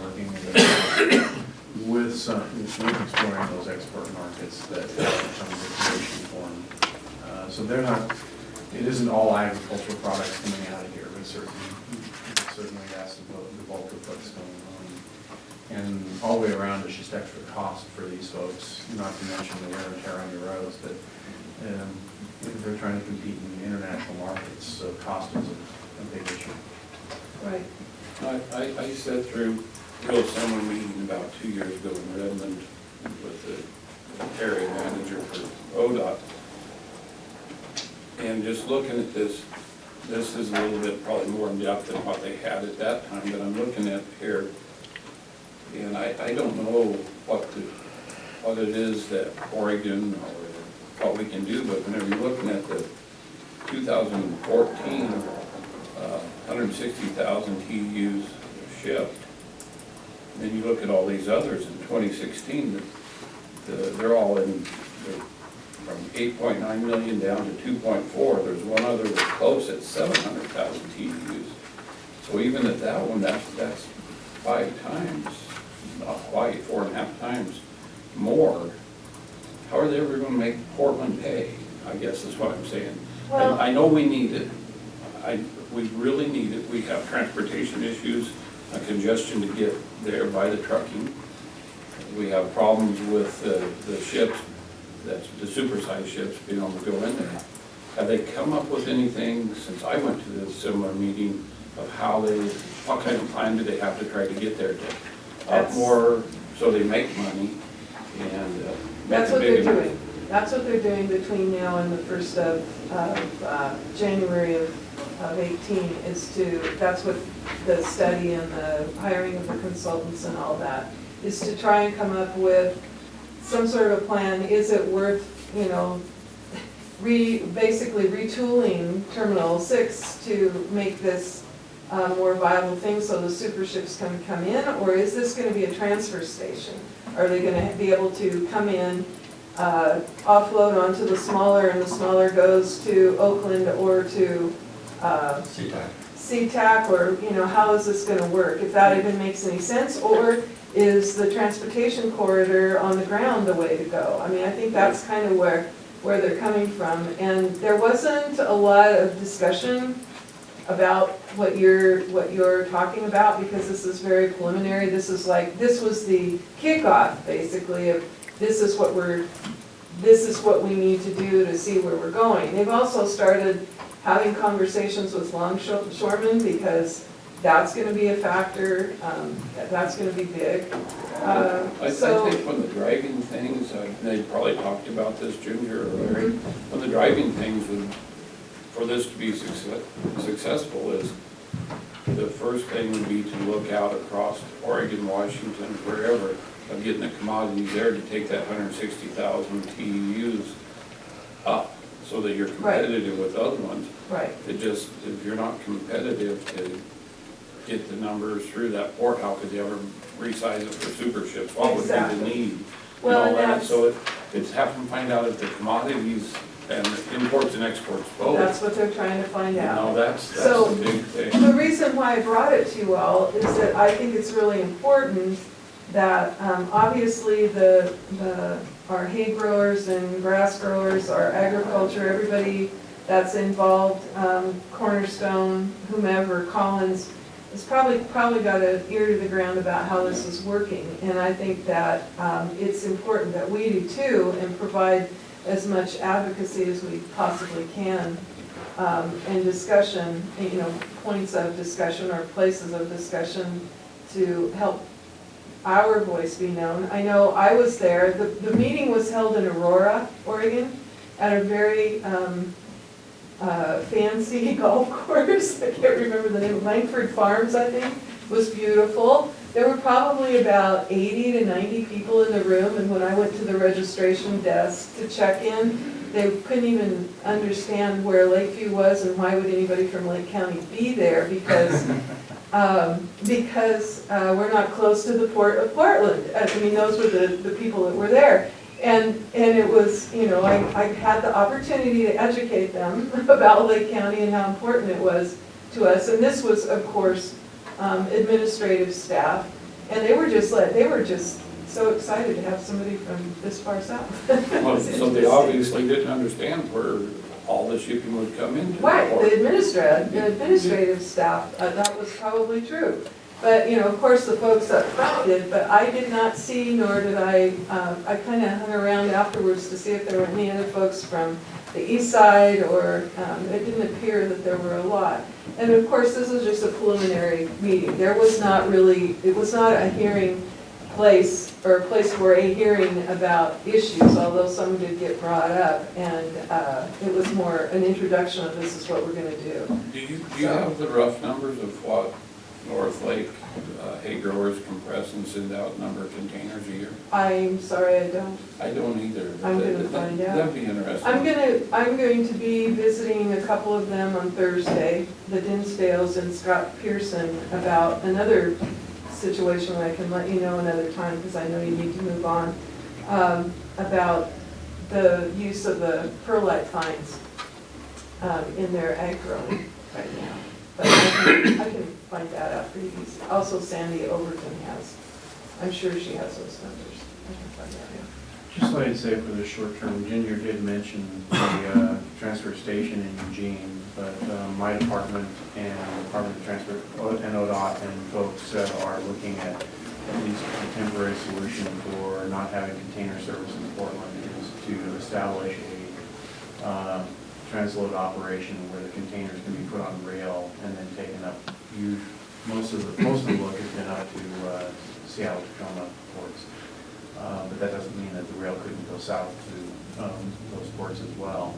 working with exploring those export markets that become a situation for them. So they're not. It isn't all agricultural products coming out of here, but certainly that's the bulk of what's going on. And all the way around, it's just extra cost for these folks, not to mention the wear and tear on your roads, but they're trying to compete in the international markets, so cost is a big issue. Right. I sat through a real similar meeting about 2 years ago in Redmond with the area manager for ODOT. And just looking at this is a little bit probably more in depth than what they had at that time, but I'm looking at here, and I don't know what it is that Oregon or what we can do, but whenever you're looking at the 2014, 160,000 TEUs shipped, and then you look at all these others in 2016, they're all from 8.9 million down to 2.4. There's one other that's close at 700,000 TEUs. So even at that one, that's 5 times, not quite, 4.5 times more. How are they ever going to make Portland pay? I guess is what I'm saying. Well, and I know we need it. We really need it. We have transportation issues, a congestion to get there by the trucking. We have problems with the ships, that's the supersized ships being able to go in there. Have they come up with anything since I went to this similar meeting of what kind of plan do they have to try to get there to up more so they make money and that's what they're doing. That's what they're doing between now and the 1st of January of 18 that's what the study and the hiring of the consultants and all that is to try and come up with some sort of a plan. Is it worth, basically retooling Terminal 6 to make this more viable thing so the super ships can come in, or is this going to be a transfer station? Are they going to be able to come in, offload onto the smaller, and the smaller goes to Oakland or to SeaTac, or how is this going to work? If that even makes any sense, or is the transportation corridor on the ground the way to go? I mean, I think that's kind of where they're coming from. And there wasn't a lot of discussion about what you're talking about, because this is very preliminary. This was the kickoff, basically, of this is what we need to do to see where we're going. They've also started having conversations with longshoremen, because that's going to be a factor, that's going to be big. I think when the driving things, they probably talked about this, Ginger or Larry, when the driving things for this to be successful is the first thing would be to look out across Oregon, Washington, wherever, of getting the commodities there to take that 160,000 TEUs up so that you're competitive with other ones. Right. It just, if you're not competitive to get the numbers through that port, how could you ever resize it for super ships? What would be Exactly. the need? Well, And all and that. that's- So it's having to find out if the commodities and imports and exports both. That's what they're trying to find You know, out. that's So- the big thing. The reason why I brought it to you all is that I think it's really important that, obviously, our hay growers and grass growers, our agriculture, everybody that's involved, Cornerstone, whomever, Collins, has probably got an ear to the ground about how this is working. And I think that it's important that we do too, and provide as much advocacy as we possibly can, and discussion, points of discussion or places of discussion to help our voice be known. I know I was there, the meeting was held in Aurora, Oregon, at a very fancy golf course. I can't remember the name, Langford Farms, I think, was beautiful. There were probably about 80 to 90 people in the room, and when I went to the registration desk to check in, they couldn't even understand where Lakeview was and why would anybody from Lake County be there, because we're not close to the port of Portland. I mean, those were the people that were there. And it was, I had the opportunity to educate them about Lake County and how important it was to us. And this was, of course, administrative staff, and they were just so excited to have somebody from this far south. Well, so they obviously didn't understand where all the shipping would come into. Right, the administrative staff, that was probably true. But, of course, the folks up front did, but I did not see, nor did I kind of hung around afterwards to see if there were any other folks from the east side, or it didn't appear that there were a lot. And of course, this was just a preliminary meeting. There was not really, it was not a hearing place, or a place for a hearing about issues, although some did get brought up. And it was more an introduction of this is what we're gonna do. Do you have the rough numbers of what North Lake hay growers compress and send out number of containers a year? I'm sorry, I don't. I don't either. but I'm gonna find out. That'd be interesting. I'm going to be visiting a couple of them on Thursday, the Dinsdales and Scott Pearson, about another situation that I can let you know another time, because I know you need to move on, about the use of the perlite fines in their ag growing right now. But I can find that out pretty easy. Also, Sandy Overton has, I'm sure she has those numbers. I can find that out. Just like I'd say for the short term, Ginger did mention the transfer station in Eugene, but my department and Department of Transport and ODOT and folks are looking at least a temporary solution for not having container service in Portland, is to establish a transload operation where the containers can be put on rail and then taken up. Most of the look has been up to Seattle, Tacoma ports. But that doesn't mean that the rail couldn't go south to those ports as well.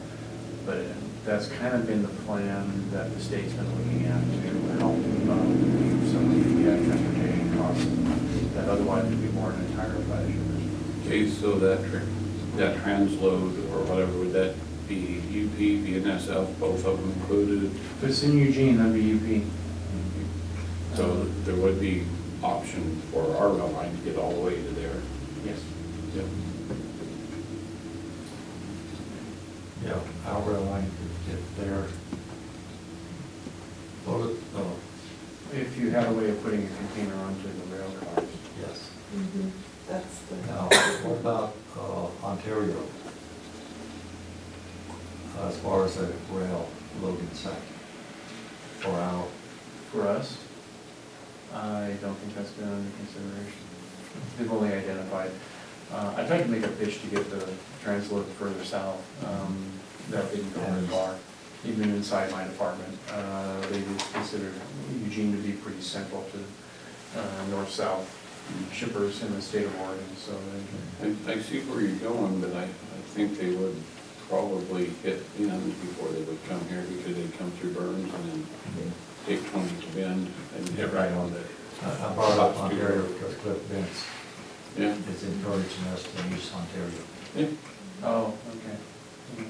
But that's kind of been the plan that the state's been looking at to help relieve some of the transportation costs that otherwise would be borne entirely by the shippers. Okay, so that transload or whatever, would that be UP, BNSF, both of them included? If it's in Eugene, that'd be UP. So there would be option for our rail line to get all the way to there. Yes. Yep. Yeah, our rail line could get there. If you had a way of putting a container onto the rail cars. Yes. That's the. Now, what about Ontario? As far as a rail loading site for our, For us, I don't think that's been under consideration. They've only identified, I tried to make a pitch to get the transload further south. That didn't go very far, even inside my department. They just considered Eugene to be pretty central to north-south shippers in the state of Oregon, so I see where you're going, but I think they would probably hit Inland before they would come here, because they'd come through Burns and then take 20 to Bend and get right on it. I brought up Ontario because Cliff Vince Yeah. is encouraging us to use Ontario. Yeah. Oh, okay.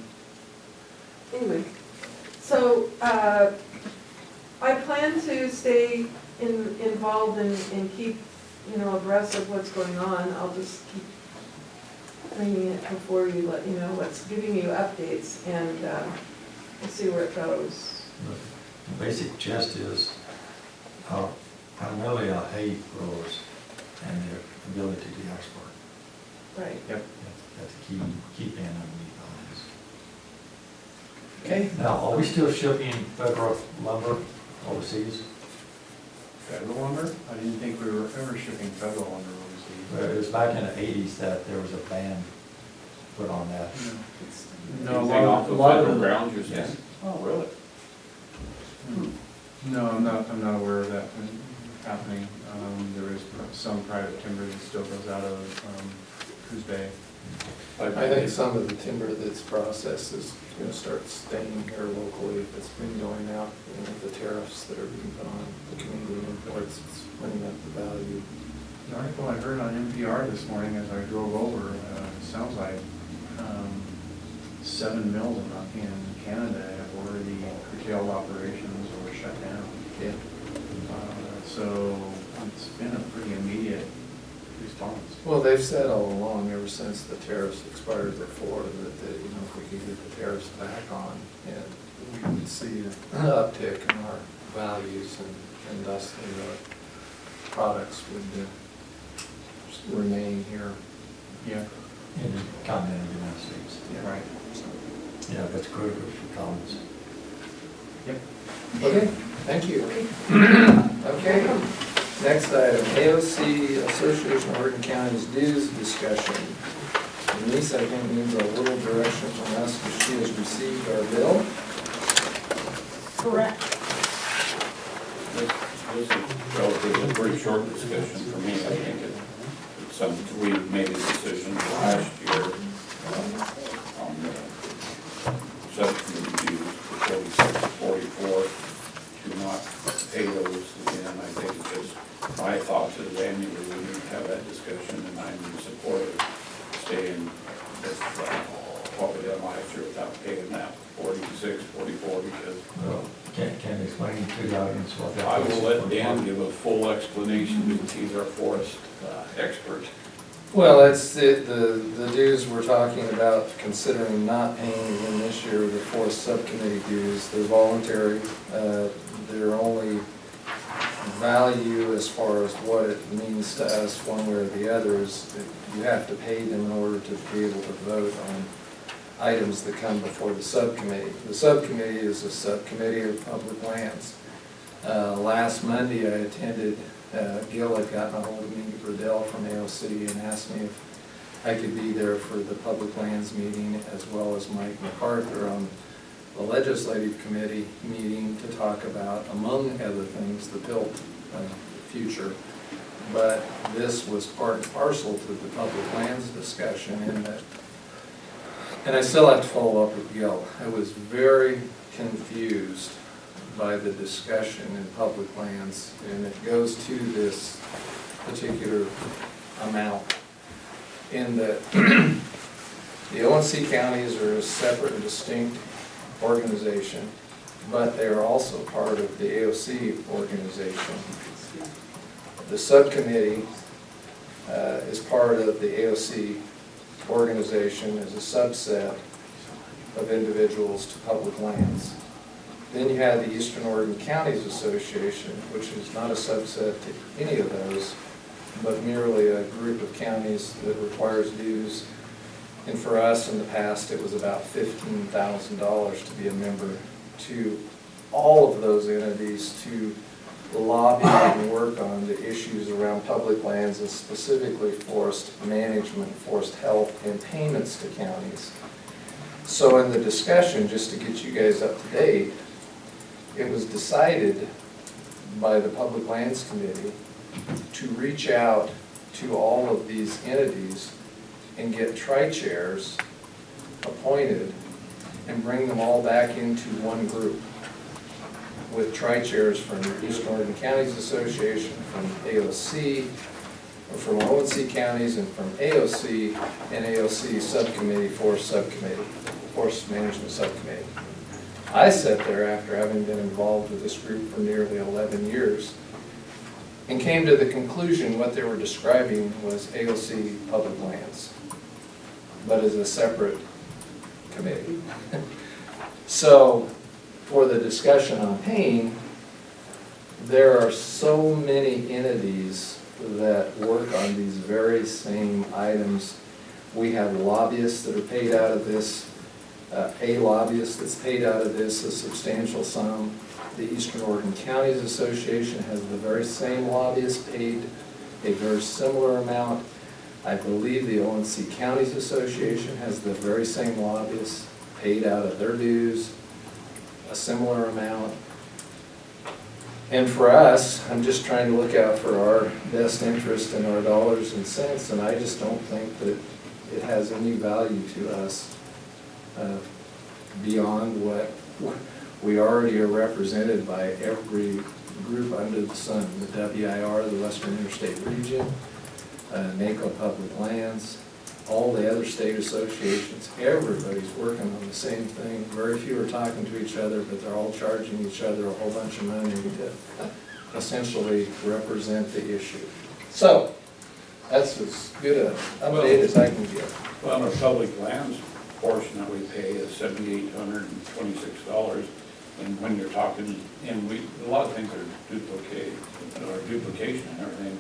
Anyway, so, I plan to stay involved and keep, abreast of what's going on. I'll just keep bringing it before you, let you know giving you updates, and, we'll see where it goes. The basic gist is primarily our hay growers and their ability to export. Right. Yep. That's a key thing underneath all this. Okay. Now, are we still shipping federal lumber overseas? Federal lumber? I didn't think we were ever shipping federal lumber overseas. It was back in the 80s that there was a ban put on that. No, Anything off a the lot federal of ground, you're saying? Oh, really? No, I'm not aware of that happening. There is some private timber that still goes out of Coos Bay. I think some of the timber that's processed is gonna start staying here locally if it's been going out, the tariffs that are being put on the Canadian imports, it's running up the value. The article I heard on NPR this morning as I drove over, sounds like 7 mills in Canada have already curtailed operations or shut down. Yeah. So it's been a pretty immediate response. Well, they've said all along, ever since the tariffs expired before, that if we could get the tariffs back on, and we would see an uptick in our values, and thus the products would remain here. Yeah. In the continental United States. Yeah. Right. Yeah, that's critical for colonies. Yep. Okay, thank you. Okay, next item, AOC, Association of Oregon Counties dues discussion. And Lisa, I think, needs a little direction from us because she has received our bill. Correct. This is relatively a pretty short discussion for me. I think we made a decision last year on the subcommittee dues for 46 to 44 to not pay those again. I think it's just my thoughts is annually we need to have that discussion, and I'm in support of staying with what we did last year without paying that 46, 44 because Well, can you explain to the audience what that I is? will let Dan give a full explanation because he's our forest expert. Well, it's the dues we're talking about, considering not paying in this year, the forest subcommittee dues. They're voluntary. Their only value as far as what it means to us one way or the other is that you have to pay them in order to be able to vote on items that come before the subcommittee. The subcommittee is a subcommittee of public lands. Last Monday I attended, Gil had gotten a hold of me, Riddell from AOC, and asked me if I could be there for the public lands meeting, as well as Mike MacArthur on the legislative committee meeting to talk about, among other things, the PILT future. But this was part and parcel to the public lands discussion in that, and I still have to follow up with Gil. I was very confused by the discussion in public lands, and it goes to this particular amount in that the ONC counties are a separate and distinct organization, but they are also part of the AOC organization. The subcommittee is part of the AOC organization as a subset of individuals to public lands. Then you have the Eastern Oregon Counties Association, which is not a subset to any of those, but merely a group of counties that requires dues. And for us in the past, it was about $15,000 to be a member, to all of those entities to lobby and work on the issues around public lands, and specifically forest management, forest health, and payments to counties. So in the discussion, just to get you guys up to date, it was decided by the Public Lands Committee to reach out to all of these entities and get tri-chairs appointed and bring them all back into one group. with tri-chairs from Eastern Oregon Counties Association, from AOC, or from ONC counties, and from AOC and AOC Subcommittee, Forest Management Subcommittee. I sat there after having been involved with this group for nearly 11 years and came to the conclusion what they were describing was AOC Public Lands, but as a separate committee. So for the discussion on pain, there are so many entities that work on these very same items. We have lobbyists that are paid out of this, a lobbyist that's paid out of this a substantial sum. The Eastern Oregon Counties Association has the very same lobbyist paid a very similar amount. I believe the ONC Counties Association has the very same lobbyists paid out of their dues, a similar amount. And for us, I'm just trying to look out for our best interest and our dollars and cents, and I just don't think that it has any value to us beyond what we already are represented by every group under the sun, the WIR, the Western Interstate Region, NACO Public Lands, all the other state associations. Everybody's working on the same thing. Very few are talking to each other, but they're all charging each other a whole bunch of money to essentially represent the issue. So that's as good an update as I can give. Well, our public lands portion that we pay is $7,826, and when you're talking, and a lot of things are duplication and everything,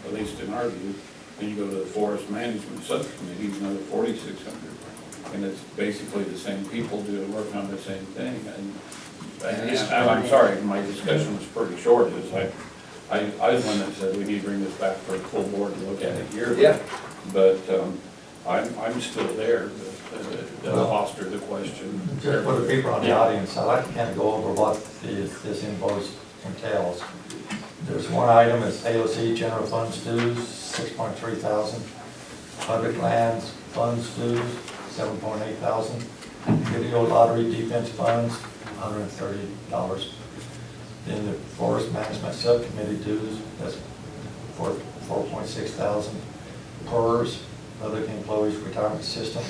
at least in our view. Then you go to the Forest Management Subcommittee, it's another $4,600, and it's basically the same people working on the same thing. And I'm sorry, my discussion was pretty short. Is I was one that said we need to bring this back for a full board to look at it yearly. Yeah. But I'm still there to foster the question. Just for the people on the audience, I'd like to kind of go over what this invoice entails. There's one item, it's AOC general funds dues, 6.3 thousand. Public lands funds dues, 7.8 thousand. Video lottery defense funds, $130. Then the forest management subcommittee dues, that's 4.6 thousand. PERS, public employees retirement system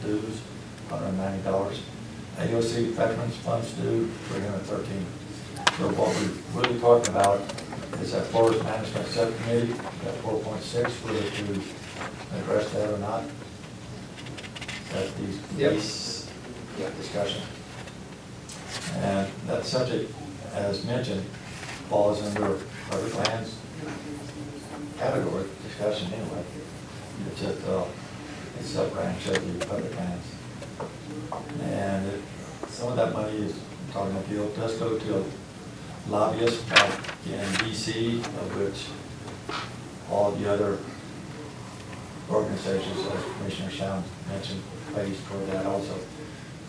dues, $190. AOC veterans funds due, $313. So what we're really talking about is that forest management subcommittee, that 4.6, whether to address that or not. That these discussion. And that subject, as mentioned, falls under public lands category discussion anyway. It's at it's a branch of the public lands. And some of that money is talking about deal does go to a lobbyist back in DC, of which all the other organizations, as Commissioner Sound mentioned, pays for that also.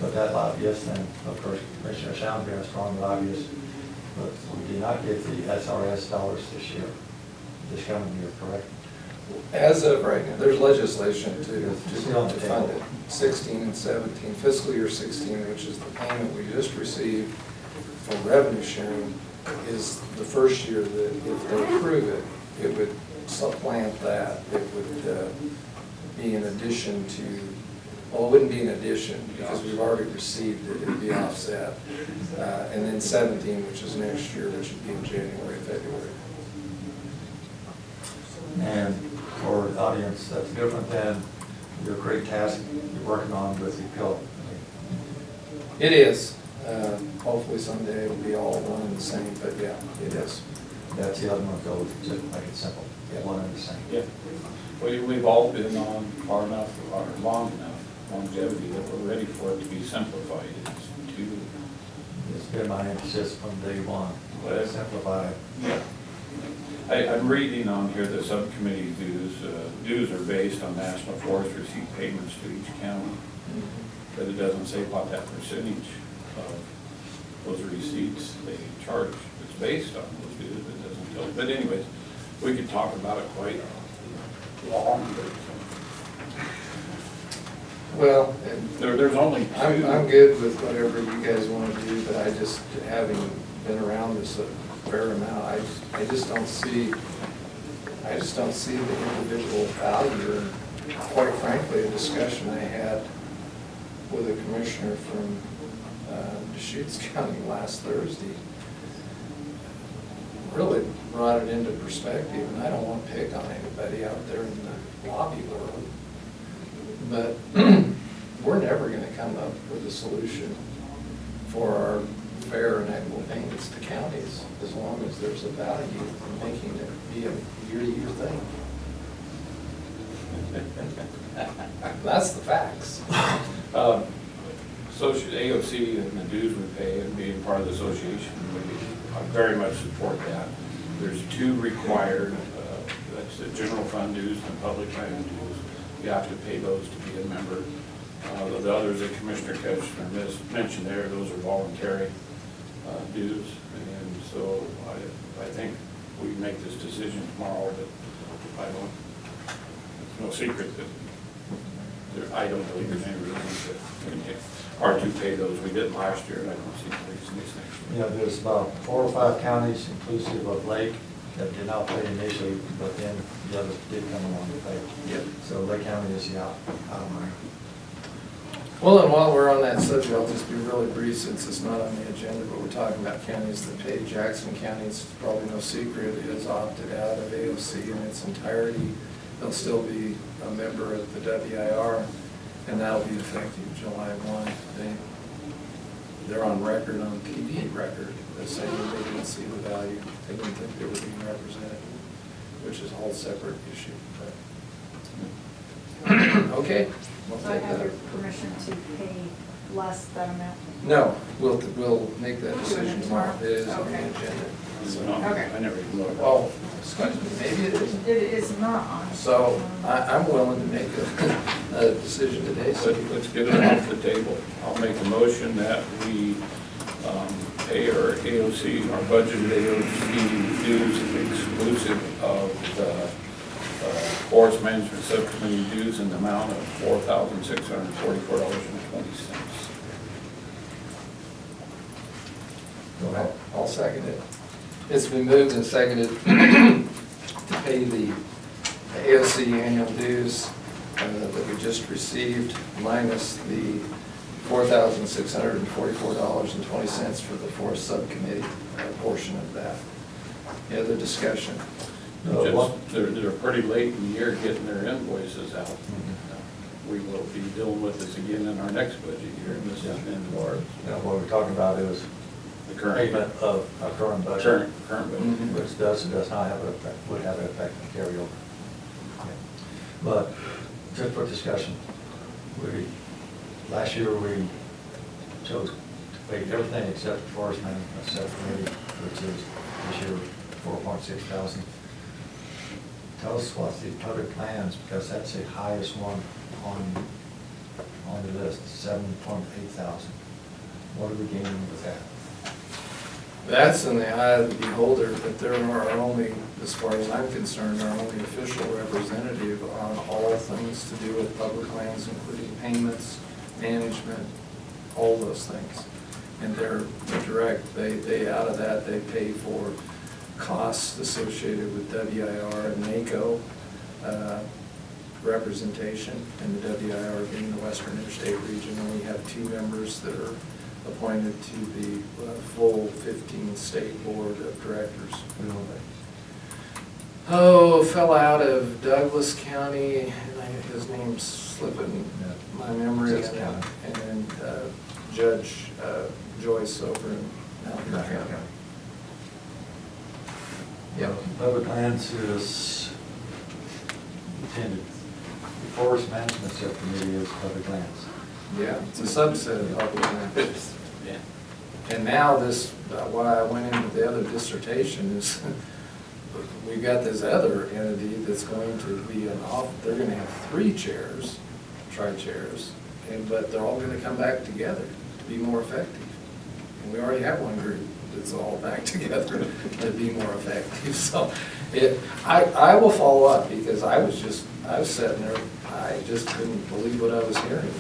But that lobbyist, and of course Commissioner Sound being a strong lobbyist, but we did not get the SRS dollars this year, this coming year, correct? As of right now, there's legislation to Still on the fund table. it. 16 and 17, fiscal year 16, which is the payment we just received for revenue sharing, is the first year that if they approve it, it would supplant that. It would be in addition to, well, it wouldn't be in addition because we've already received it, it'd be offset. And then 17, which is next year, which would be in January, February. And for the audience, that's different than your great task you're working on with the appeal. It is. Hopefully someday it'll be all one and the same, but yeah, it is. That's the other one goes, to make it simple, one and the same. Yeah, we've all been on far enough or long enough longevity that we're ready for it to be simplified. It's been my emphasis from day one, simplify. Yeah. I'm reading on here the subcommittee dues. Dues are based on National Forest receipt payments to each county, but it doesn't say what that percentage of those receipts they charge. It's based on those dues, it doesn't tell. But anyways, we could talk about it quite long, but Well, there's only two. I'm good with whatever you guys want to do, but I just, having been around this a fair amount. I just don't see the individual value. And quite frankly, a discussion I had with a commissioner from Deschutes County last Thursday really brought it into perspective, and I don't want to pick on anybody out there in the lobby world, but we're never going to come up with a solution for our fair and equitable payments to counties as long as there's a value in making it be a year-to-year thing. That's the facts. AOC and the dues we pay and being part of the association, I very much support that. There's two required, that's the general fund dues and public land dues. You have to pay those to be a member. The others that Commissioner Ketchner mentioned there, those are voluntary dues. And so I think we can make this decision tomorrow, but it's no secret that I don't believe there's any reason to pay those. We did last year, and I don't see any reason this next year. You know, there's about 4 or 5 counties inclusive of Lake that did not pay initially, but then the others did come along to pay. Yep. So Lake County is out of money. Well, and while we're on that subject, I'll just be really brief since it's not on the agenda, but we're talking about counties that pay. Jackson County, it's probably no secret, has opted out of AOC in its entirety. They'll still be a member of the WIR, and that'll be effective July 1. They're on record, on TV record, as saying they didn't see the value. They didn't think they were being represented, which is a whole separate issue. But okay. We'll So I take have that. your permission to pay less that amount? No, we'll make that decision tomorrow. It is on the Okay. agenda. So- Okay. I never even looked. Oh, excuse me, maybe it isn't. It is not on. So I'm willing to make a decision today, so Let's get it off the table. I'll make a motion that we pay our AOC, our budgeted AOC dues exclusive of the Forest Management Subcommittee dues in the amount of $4,644.20. Go ahead. I'll second it. It's been moved and seconded to pay the AOC annual dues that we just received minus the $4,644.20 for the Forest Subcommittee portion of that. Any other discussion? They're pretty late in the year getting their invoices out. We will be dealing with this again in our next budget year, and this is in ours. Now, what we're talking about is The current. payment of our current budget. Current budget. Mhm. Which does or does not have an effect, would have an effect on carryover. But just for discussion, last year we chose to pay everything except the Forest Management Subcommittee, which is this year 4.6 thousand. Tell us what's the other plans, because that's the highest one on the list, 7.8 thousand. What are we gaining with that? That's in the eye of the beholder, but there are only, as far as I'm concerned, our only official representative on all things to do with public lands, including payments, management, all those things. And they're direct, they out of that, they pay for costs associated with WIR and NACO representation, and the WIR being the Western Interstate Region, and we have 2 members that are appointed to the full 15-state board of directors. Oh, fell out of Douglas County, and his name's slipping my memory, Just County. and Judge Joyce over in Mountain County. Yep. Public lands is intended, the Forest Management Subcommittee is public lands. Yeah, it's a subset of public lands. Yeah. And now this, why I went into the other dissertation is, we've got this other entity that's going to be they're gonna have 3 chairs, tri-chairs, but they're all gonna come back together to be more effective. And we already have one group that's all back together to be more effective. So I will follow up, because I was sitting there, I just couldn't believe what I was hearing.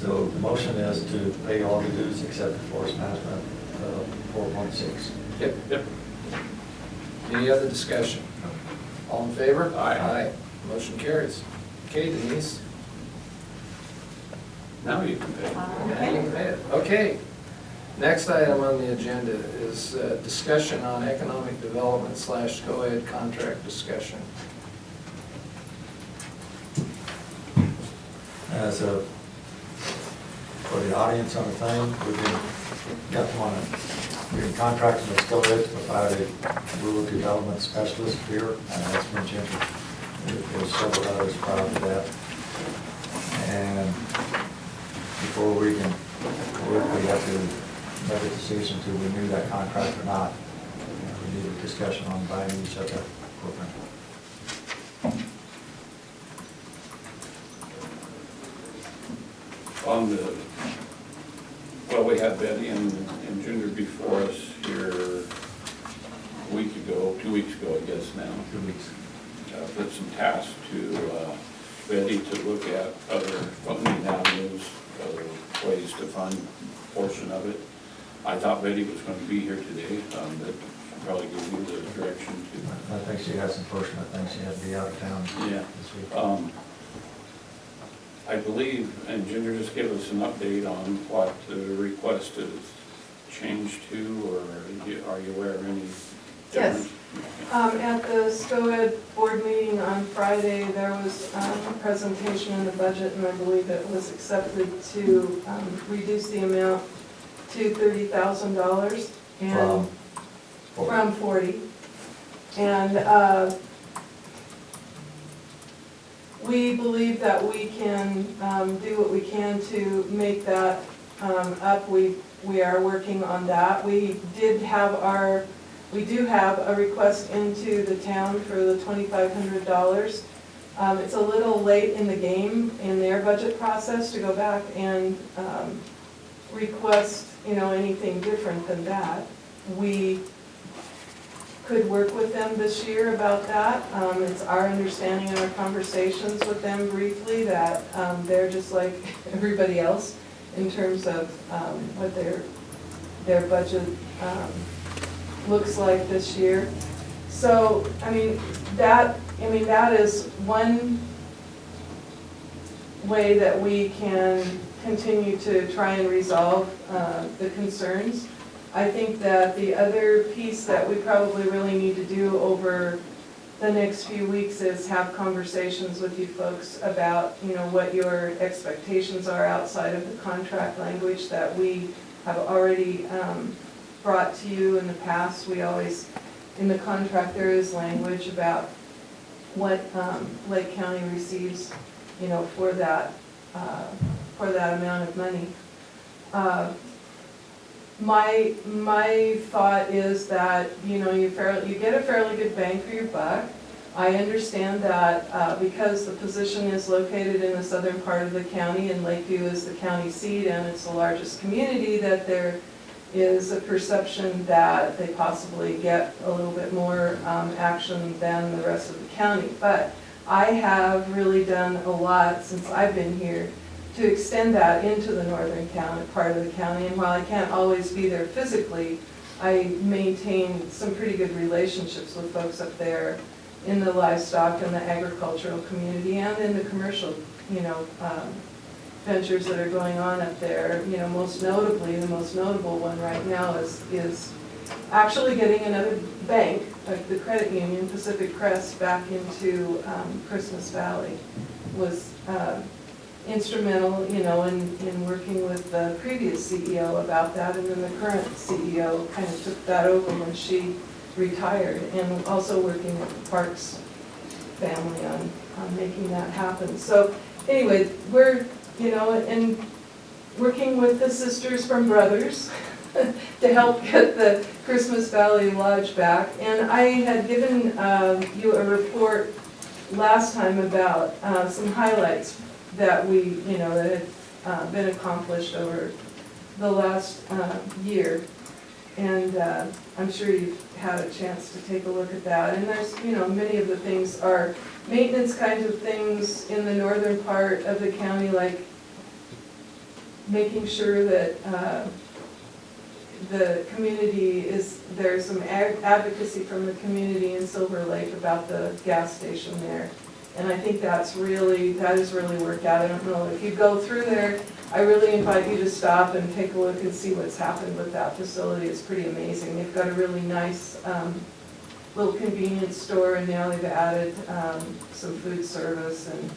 So the motion is to pay all the dues except the Forest Management 416. Yep. Yep. Any other discussion? All in favor? Aye. Motion carries. Okay, Denise, Now you can pay. now you can pay it. Okay. Next item on the agenda is discussion on economic development / co-ed contract discussion. As a, for the audience on the thing, got one, we're in contract with co-ed to provide a rural development specialist here, and that's been Ginger. There's several others prior to that. And before we can work, we have to make a decision to renew that contract or not. We need a discussion on buying each other program. On the, well, we had Betty and Junior before us here a week ago, 2 weeks ago, I guess now. 2 weeks. Put some tasks to Betty to look at other funding avenues, other ways to fund a portion of it. I thought Betty was going to be here today, but she'll probably give you the direction to. I think she has some person, I think she had to be out of town Yeah. this week. I believe, and Ginger just gave us an update on what the request is changed to, or are you aware of any? Yes. difference? At the SCOED board meeting on Friday, there was a presentation in the budget, and I believe it was accepted to reduce the amount to $30,000 and from 40. And we believe that we can do what we can to make that up. We are working on that. We do have a request into the town for the $2,500. It's a little late in the game in their budget process to go back and request, anything different than that. We could work with them this year about that. It's our understanding in our conversations with them briefly that they're just like everybody else in terms of what their budget looks like this year. So, that is one way that we can continue to try and resolve the concerns. I think that the other piece that we probably really need to do over the next few weeks is have conversations with you folks about, what your expectations are outside of the contract language that we have already brought to you in the past. We always, in the contract, there is language about what Lake County receives, for that amount of money. My thought is that, you get a fairly good bang for your buck. I understand that because the position is located in the southern part of the county and Lakeview is the county seat and it's the largest community, that there is a perception that they possibly get a little bit more action than the rest of the county. But I have really done a lot since I've been here to extend that into the northern part of the county. And while I can't always be there physically, I maintain some pretty good relationships with folks up there in the livestock and the agricultural community and in the commercial, ventures that are going on up there. Most notably, the most notable one right now is actually getting another bank, like the credit union, Pacific Crest, back into Christmas Valley. Was instrumental, in working with the previous CEO about that, and then the current CEO kind of took that over when she retired, and also working with the Parks family on making that happen. So anyway, we're, and working with the Sisters from Brothers to help get the Christmas Valley Lodge back. And I had given you a report last time about some highlights that that had been accomplished over the last year. And I'm sure you've had a chance to take a look at that. And there's, many of the things are maintenance kinds of things in the northern part of the county, like making sure that the community there's some advocacy from the community in Silver Lake about the gas station there. And I think that has really worked out. I don't know, if you go through there, I really invite you to stop and take a look and see what's happened with that facility. It's pretty amazing. They've got a really nice little convenience store, and now they've added some food service, and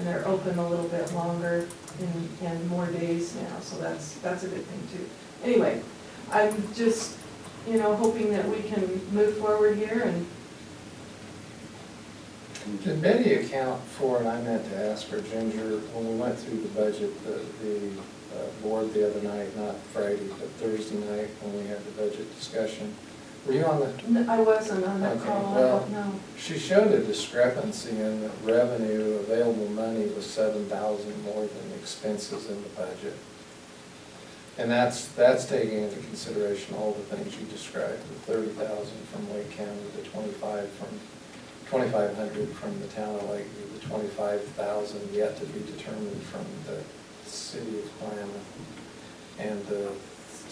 they're open a little bit longer and more days now, so that's a good thing too. Anyway, I'm just, hoping that we can move forward here and. Did Betty account for, and I meant to ask her, Ginger, when we went through the budget, the board the other night, not Friday, but Thursday night, when we had the budget discussion, were you on the? No, I wasn't on that Okay, call, I well, don't know. She showed a discrepancy in that revenue, available money was 7,000 more than expenses in the budget. And that's taking into consideration all the things you described, the 30,000 from Lake County, the 2,500 from the town of Lakeview, the 25,000 yet to be determined from the city of Klamath, and the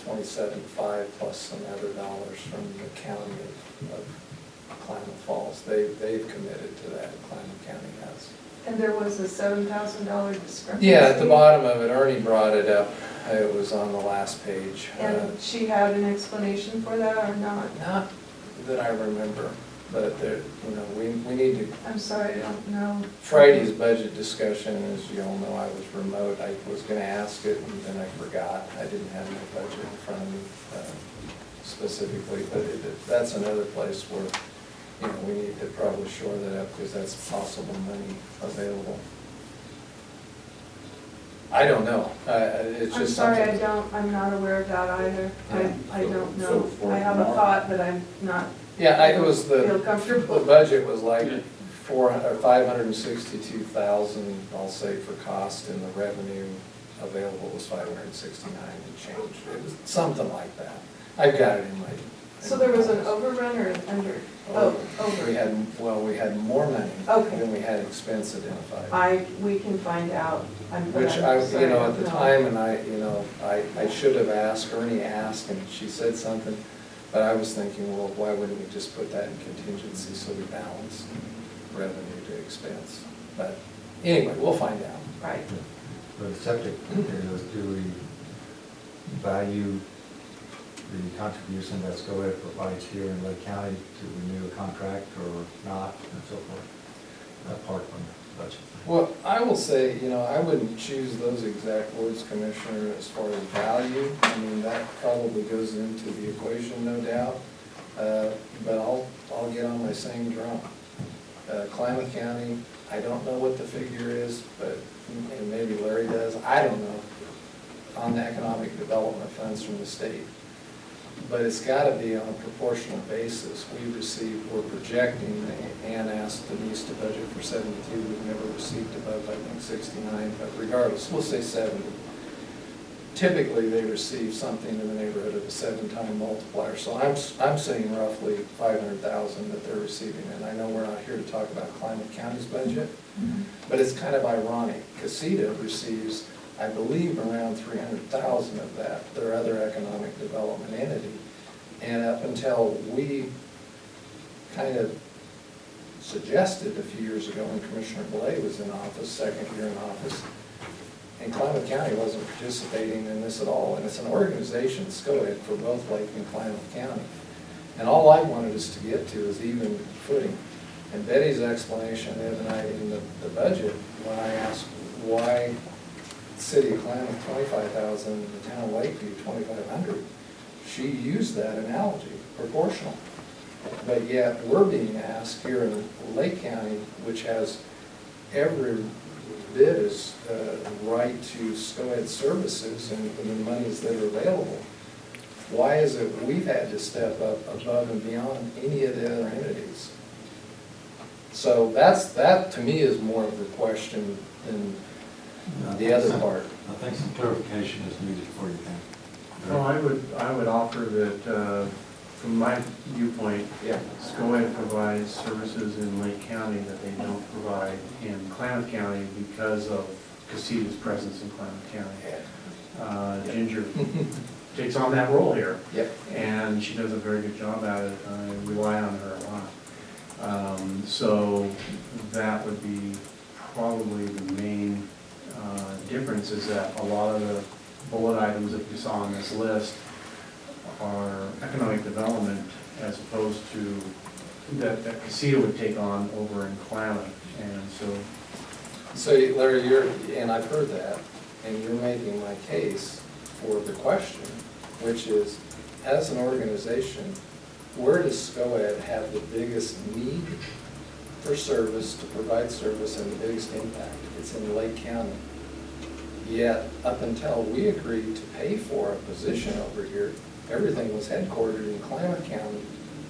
27.5 plus some other dollars from the county of Klamath Falls. They've committed to that, Klamath County has. And there was a $7,000 discrepancy? Yeah, at the bottom of it, Ernie brought it up. It was on the last page. And she had an explanation for that or not? Not that I remember, but there, we need to. I'm sorry, I don't know. Friday's budget discussion, as you all know, I was remote. I was gonna ask it and then I forgot. I didn't have my budget in front of me specifically, but that's another place where, we need to probably shore that up because that's possible money available. I don't know. It's I'm just sorry, something. I'm not aware of that either. Yeah. I don't So know. for I have a tomorrow- thought, but I'm not, Yeah, it was feel the comfortable. budget was like 562,000, I'll say, for cost, and the revenue available was 569 and change. It was something like that. I've got it in my. So there was an overrun or an under? Oh, over. We had more money Okay. than we had expense identified. We can find out. Which at the time, and I should have asked, Ernie asked, and she said something, but I was thinking, well, why wouldn't we just put that in contingency so we balance revenue to expense? But anyway, we'll find out. Right. The subject is, do we value the contribution that SCOED provides here in Lake County to renew a contract or not, and so forth, apart from the budget? Well, I will say, I wouldn't choose those exact words, Commissioner, as far as value. I mean, that probably goes into the equation, no doubt. But I'll get on my same drum. Klamath County, I don't know what the figure is, but, and maybe Larry does, I don't know, on the economic development funds from the state. But it's gotta be on a proportional basis. We're projecting, Ann asked Denise to budget for 72, we've never received above, I think, 69, but regardless, we'll say 70. Typically, they receive something in the neighborhood of a 7-time multiplier, so I'm saying roughly 500,000 that they're receiving, and I know we're not here to talk about Klamath County's budget, but it's kind of ironic. Casita receives, I believe, around 300,000 of that, their other economic development entity. And up until we kind of suggested a few years ago when Commissioner Blay was in office, second year in office, and Klamath County wasn't participating in this at all. And it's an organization, SCOED, for both Lake and Klamath County. And all I wanted us to get to is even footing. And Betty's explanation the other night in the budget, when I asked why City of Klamath 25,000, the town of Lakeview 2,500, she used that analogy, proportional. But yet we're being asked here in Lake County, which has every bit as right to SCOED services and the monies that are available. Why is it we've had to step up above and beyond any of the other entities? So that to me is more of the question than the other part. I think some clarification is needed for you, Ken. Well, I would offer that, from my viewpoint, Yeah. SCOED provides services in Lake County that they don't provide in Klamath County because of Casita's presence in Klamath County. Ginger takes on that role here. Yep. And she does a very good job at it. I rely on her a lot. So that would be probably the main difference, is that a lot of the bullet items that you saw on this list are economic development as opposed to that Casita would take on over in Klamath. And So Larry, and I've heard that, and you're making my case for the question, which is, as an organization, where does SCOED have the biggest need for service, to provide service, and the biggest impact? It's in Lake County. Yet, up until we agreed to pay for a position over here, everything was headquartered in Klamath County,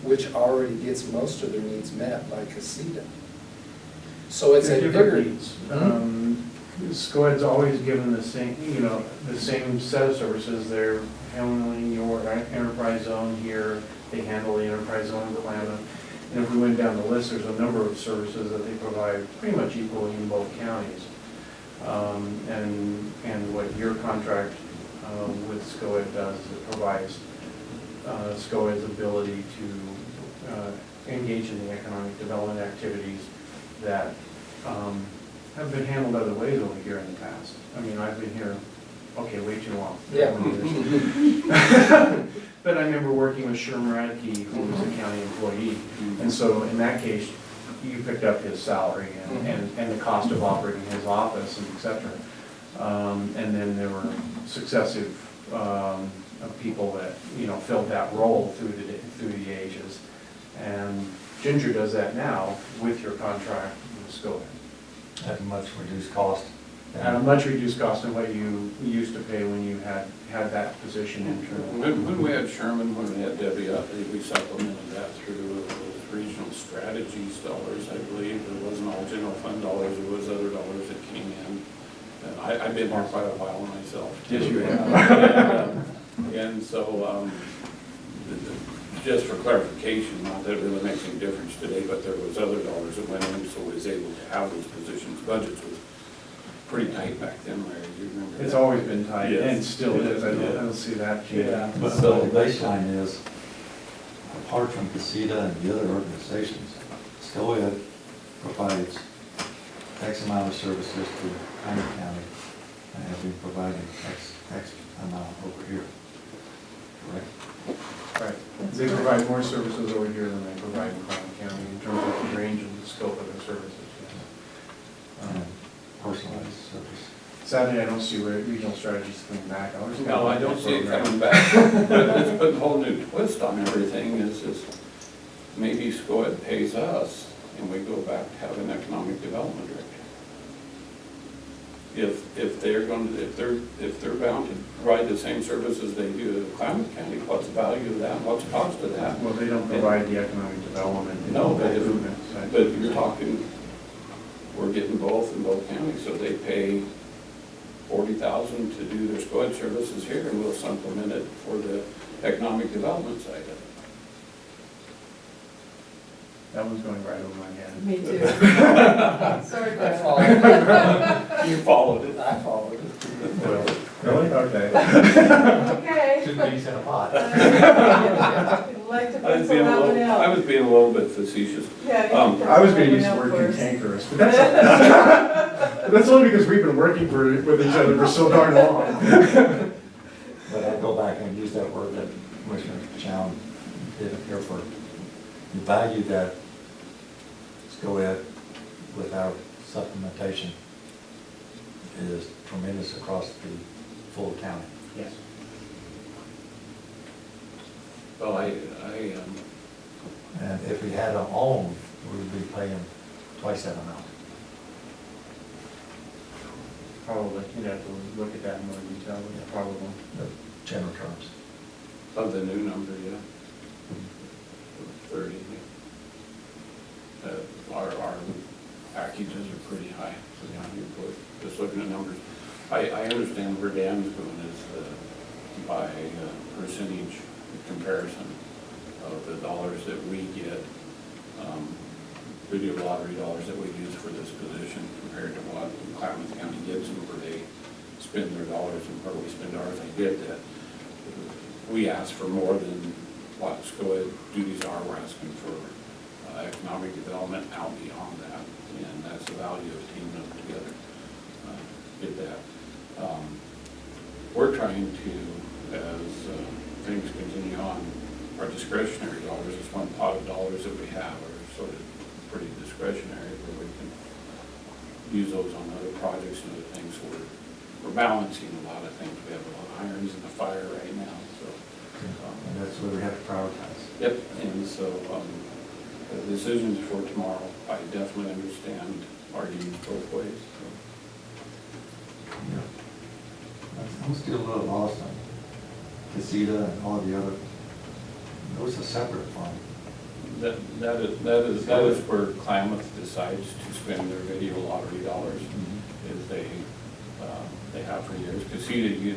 which already gets most of their needs met by Casita. So it's a bigger. SCOED's always given the same, the same set of services. They're handling your enterprise zone here, they handle the enterprise zone in Klamath. And if we went down the list, there's a number of services that they provide pretty much equally in both counties. And what your contract with SCOED does is it provides SCOED's ability to engage in the economic development activities that have been handled other ways over here in the past. I mean, I've been here, way too long. Yeah. But I remember working with Sherman Radke, who was a county employee, and so in that case, you picked up his salary and the cost of operating his office and et cetera. And then there were successive people that, filled that role through the ages. And Ginger does that now with your contract with SCOED. At a much reduced cost. At a much reduced cost than what you used to pay when you had that position internally. When we had Sherman, when we had Debbie up, we supplemented that through those regional strategies dollars, I believe. It wasn't all general fund dollars, it was other dollars that came in. And I've been there quite a while myself. Yes, you have. And so, just for clarification, not that it really makes any difference today, but there was other dollars that went in, so we was able to have those positions. Budgets was pretty tight back then, Larry, do you remember? It's that? always been tight, Yes. and still is. I don't see that changing. Yeah. But the baseline is, apart from Casita and the other organizations, SCOED provides X amount of services to County County, and have been providing X amount over here, correct? Right. They provide more services over here than they provide in Klamath County in terms of the range and the scope of their services. Yes. And personalized service. Sadly, I don't see regional strategies coming back. No, I don't see it coming back. But let's put a whole new twist on everything is maybe SCOED pays us and we go back to have an economic development director. If they're bound to provide the same services they do in Klamath County, what's the value of that? What's the cost of that? Well, they don't provide the economic development. No, but improvement side. but you're talking, we're getting both in both counties, so they pay $40,000 to do their SCOED services here, and we'll supplement it for the economic development side of it. That one's going right over my head. Me too. Sorry, I Brad. followed it. You followed it. I followed it. Well, really? Okay. Okay. Two peas in a pot. I'd like to I was pencil being a that one little, out. I was being a little bit facetious. Yeah, you Um, can I was pencil going to use that the one word out first. cantankerous, but that's only because we've been working with each other for so darn long. But I'll go back and use that word that Commissioner Chown did up here for, the value that SCOED without supplementation is tremendous across the full county. Yes. Well, And if we had our own, we would be paying twice that amount. Probably, you'd have to look at that in more detail, but probably. The general terms. of the new number, yeah. 30. Our packages are pretty high, so you put, just looking at numbers. I understand where Dan's going is by percentage comparison of the dollars that we get, video lottery dollars that we use for this position compared to what Klamath County gives them where they spend their dollars and where we spend ours. I get that. we ask for more than what SCOA duties are. We're asking for economic development out beyond that, and that's the value of teaming them together. Get that. We're trying to, as things continue on, our discretionary dollars, is one pot of dollars that we have are sort of pretty discretionary, where we can use those on other projects and other things. So we're balancing a lot of things. We have a lot of irons in the fire right now, so. And that's where we have to prioritize. Yep, and so the decisions for tomorrow, I definitely understand arguing both ways. So. Yeah. I'm still a little lost on Casita and all the other, those are separate from. That is where Klamath decides to spend their video lottery dollars, is they have for years. Casita,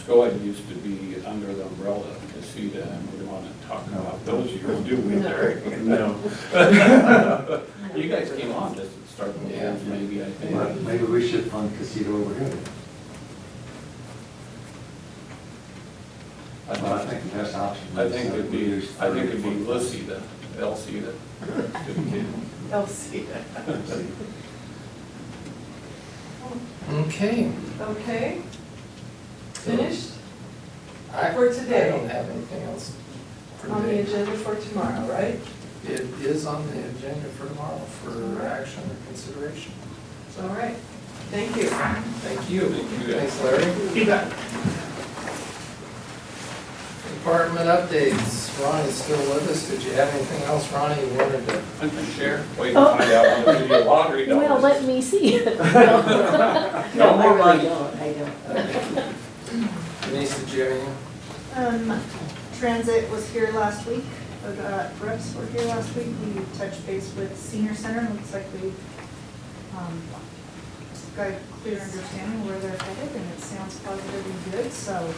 SCOA used to be under the umbrella of Casita, and we don't want to talk about those years, do we, Derek? No. You guys came on just at the start of the years, maybe, I think. Well, maybe we should fund Casita overhead. I think the best option. I think it'd be Lucida, Elcida, to be kidding. LC. Okay. Okay, finished I For today. I don't have anything else for on the today. agenda for tomorrow, right? It is on the agenda for tomorrow for action or consideration. All right, thank you. Thank you. Thank you. Thanks, Larry. You bet. Department updates. Ronnie's still with us. Did you have anything else, Ronnie, you wanted to I think share, wait to find out on the video lottery dollars. Well, let me see. No I more really money. don't, I don't. Denise, did you have anything? Transit was here last week, reps were here last week, we touched base with Senior Center, looks like we got a clear understanding where they're headed, and it sounds positive and good, so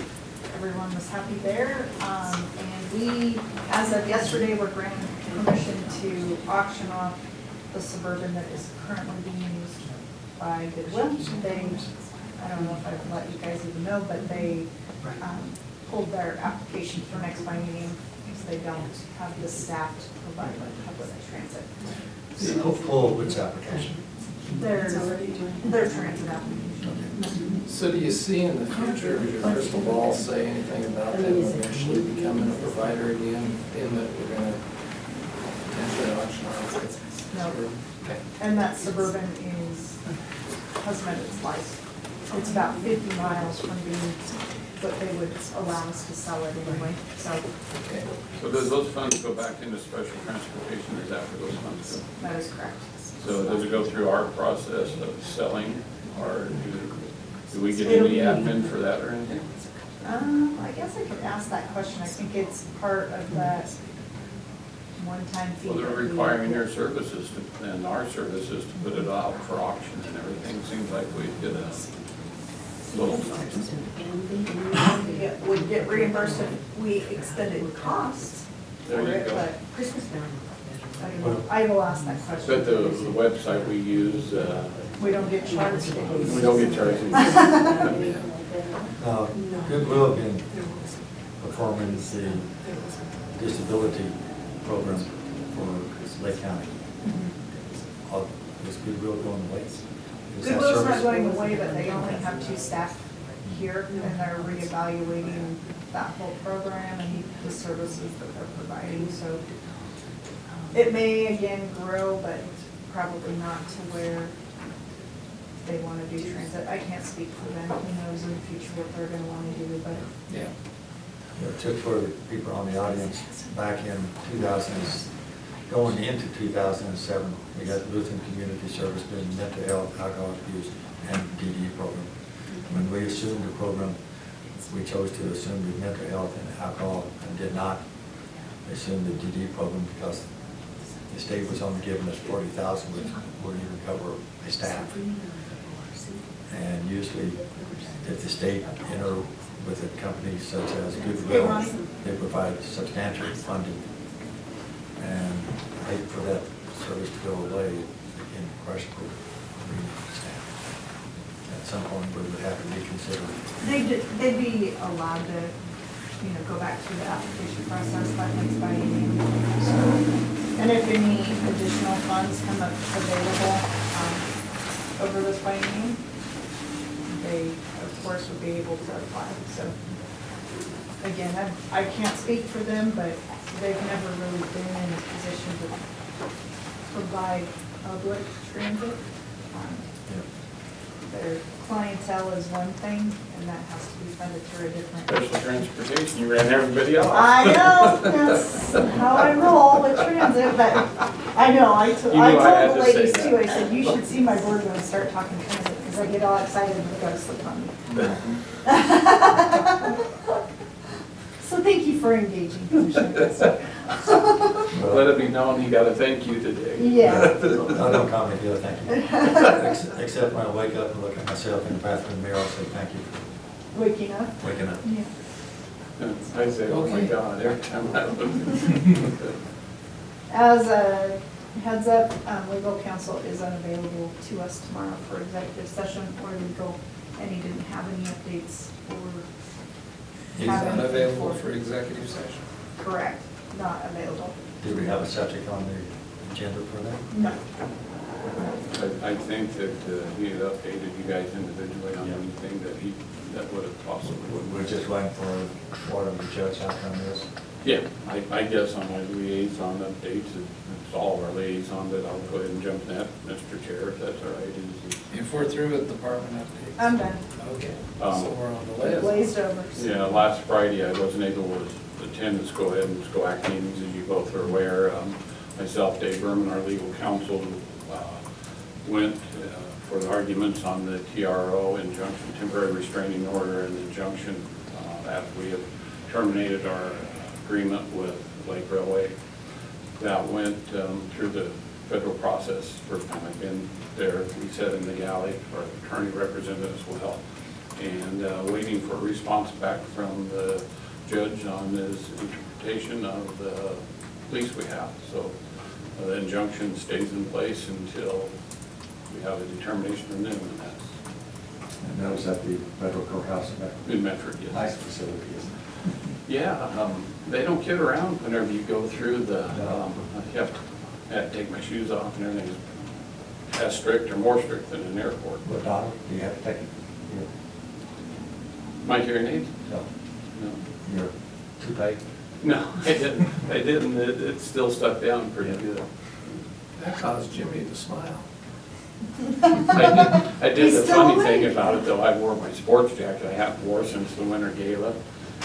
everyone was happy there. And we, as of yesterday, were granted permission to auction off the Suburban that is currently being used by Goodwill. They, I don't know if I've let you guys even know, but they pulled their application for next by meeting because they don't have the staff to provide public transit. Pull which application? Their transit application. So do you see in the future, does your crystal ball say anything about them eventually becoming a provider again, in that we're going to potentially auction off it? No. Okay. And that Suburban has met its life. It's about 50 miles from being, but they would allow us to sell it anyway, so Okay. So does those funds go back into special transportation, or is that where those funds go? that is correct. So does it go through our process of selling, or do we get any admin for that or anything? I guess I could ask that question. I think it's part of that one-time fee. Well, they're that we- requiring their services and our services to put it out for auction and everything. Seems like we'd get a little something. Would get reimbursed if we extended costs There for you it, go. but I don't know. I will ask that question. But the website we use, We don't get charged. we don't get charged. Goodwill been performing the disability program for Lake County. Is Goodwill going away? Is that Goodwill's not service- going away, but they only have 2 staff here, and they're reevaluating that whole program and the services that they're providing, so it may again grow, but probably not to where they want to do transit. I can't speak for them, who knows in the future what they're going to want to do, but Yeah. Just for the people on the audience, back in 2000, going into 2007, we got Lutheran Community Service doing mental health, alcohol abuse, and DD program. When we assumed the program, we chose to assume the mental health and alcohol and did not assume the DD program because the state was only giving us 40,000, which wouldn't even cover the staff. And usually, if the state enter with a company such as Goodwill, they provide substantial funding. And I hate for that service to go away in crush group staff. That's some point would have to be considered. They'd be allowed to, go back through the application process by next biennium. And if any additional funds come up available over this biennium, they, of course, would be able to apply. So, again, I can't speak for them, but they've never really been in a position to provide public transit. Their clientele is one thing, and that has to be funded through a different. Special transportation, you ran everybody off. I know, that's how I roll with transit, but I know, I told You knew I had the to say ladies that. too, I said, you should see my board when I start talking transit, because I get all excited and it goes slip on me. So thank you for engaging, Commissioner Custer. Let it be known, he got a thank you today. Yeah. No comment here, thank you. Except when I wake up and look at myself in the bathroom mirror, I'll say thank you for Waking up. waking up. Yeah. I say, oh my Okay. God, every time I look. As a heads up, legal counsel is unavailable to us tomorrow for executive session or legal, and he didn't have any updates or. He's have anything unavailable for executive session. Correct, not available. Do we have a subject on the agenda for that? No. I think that he had updated you guys individually on Yeah. anything that would have possibly. We're just waiting for whatever the judge outcome is. Yeah, I guess on my liaison updates, it's all of our liaison, but I'll go ahead and jump that, Mr. Chair, if that's all right. If we're through with department updates. I'm done. Okay, Um, so we're on the list. Glazed over. Yeah, last Friday, I wasn't able to attend the SCOAD and SCOAC meetings, as you both are aware. Myself, Dave Berman, our legal counsel, went for the arguments on the TRO injunction, temporary restraining order and injunction, after we have terminated our agreement with Lake Railway. That went through the federal process. First time I've been there, we sat in the galley, our attorney represented us well, and waiting for a response back from the judge on his interpretation of the lease we have. So the injunction stays in place until we have a determination from them, and that's And that was at the federal courthouse in Medford, yes. Nice facility, isn't it? Yeah, they don't kid around whenever you go through the, I have to take my shoes off and everything is as strict or more strict than an airport. Well, Donald, do you have to take it? My hearing aids? No, No. you're too late. No, I didn't, it still stuck down pretty good. That caused Jimmy to smile. I did He's the still funny thing awake. about it though, I wore my sports jacket I haven't worn since the winter gala.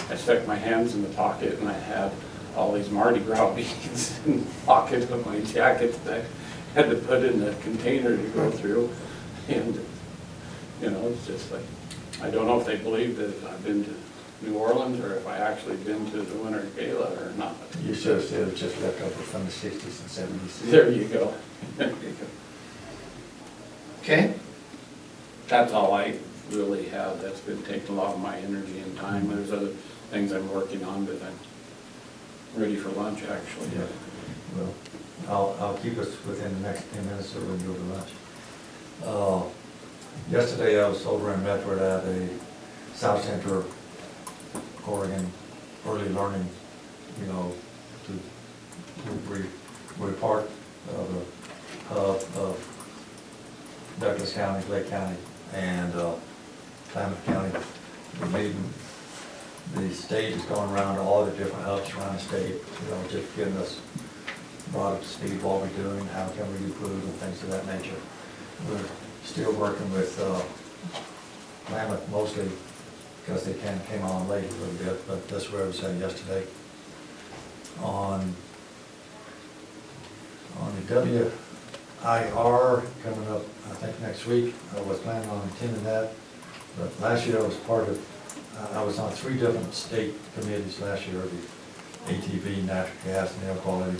I stuck my hands in the pocket and I had all these Mardi Gras beads in the pocket of my jacket that I had to put in the container to go through. And, it's just like, I don't know if they believe that I've been to New Orleans or if I actually been to the winter gala or not. You should have said it was just left over from the 60s and 70s. There you go. There you go. Okay, That's all I really have. That's been taking a lot of my energy and time. There's other things I'm working on, but I'm ready for lunch, actually. Yeah. Well, I'll keep us within the next 10 minutes so we can go to lunch. Yesterday I was over in Medford at a South Central Oregon early learning, we're part of the hub of Douglas County, Lake County, and Klamath County. The state is going around to all the different hubs around the state, just getting us brought up to speed what we're doing, how can we improve and things of that nature. We're still working with Klamath mostly because they came on late a little bit, but that's where I was at yesterday. On the WIR coming up, I think next week, I was planning on attending that, but last year I was I was on 3 different state committees last year, the ATV, natural gas, and air quality.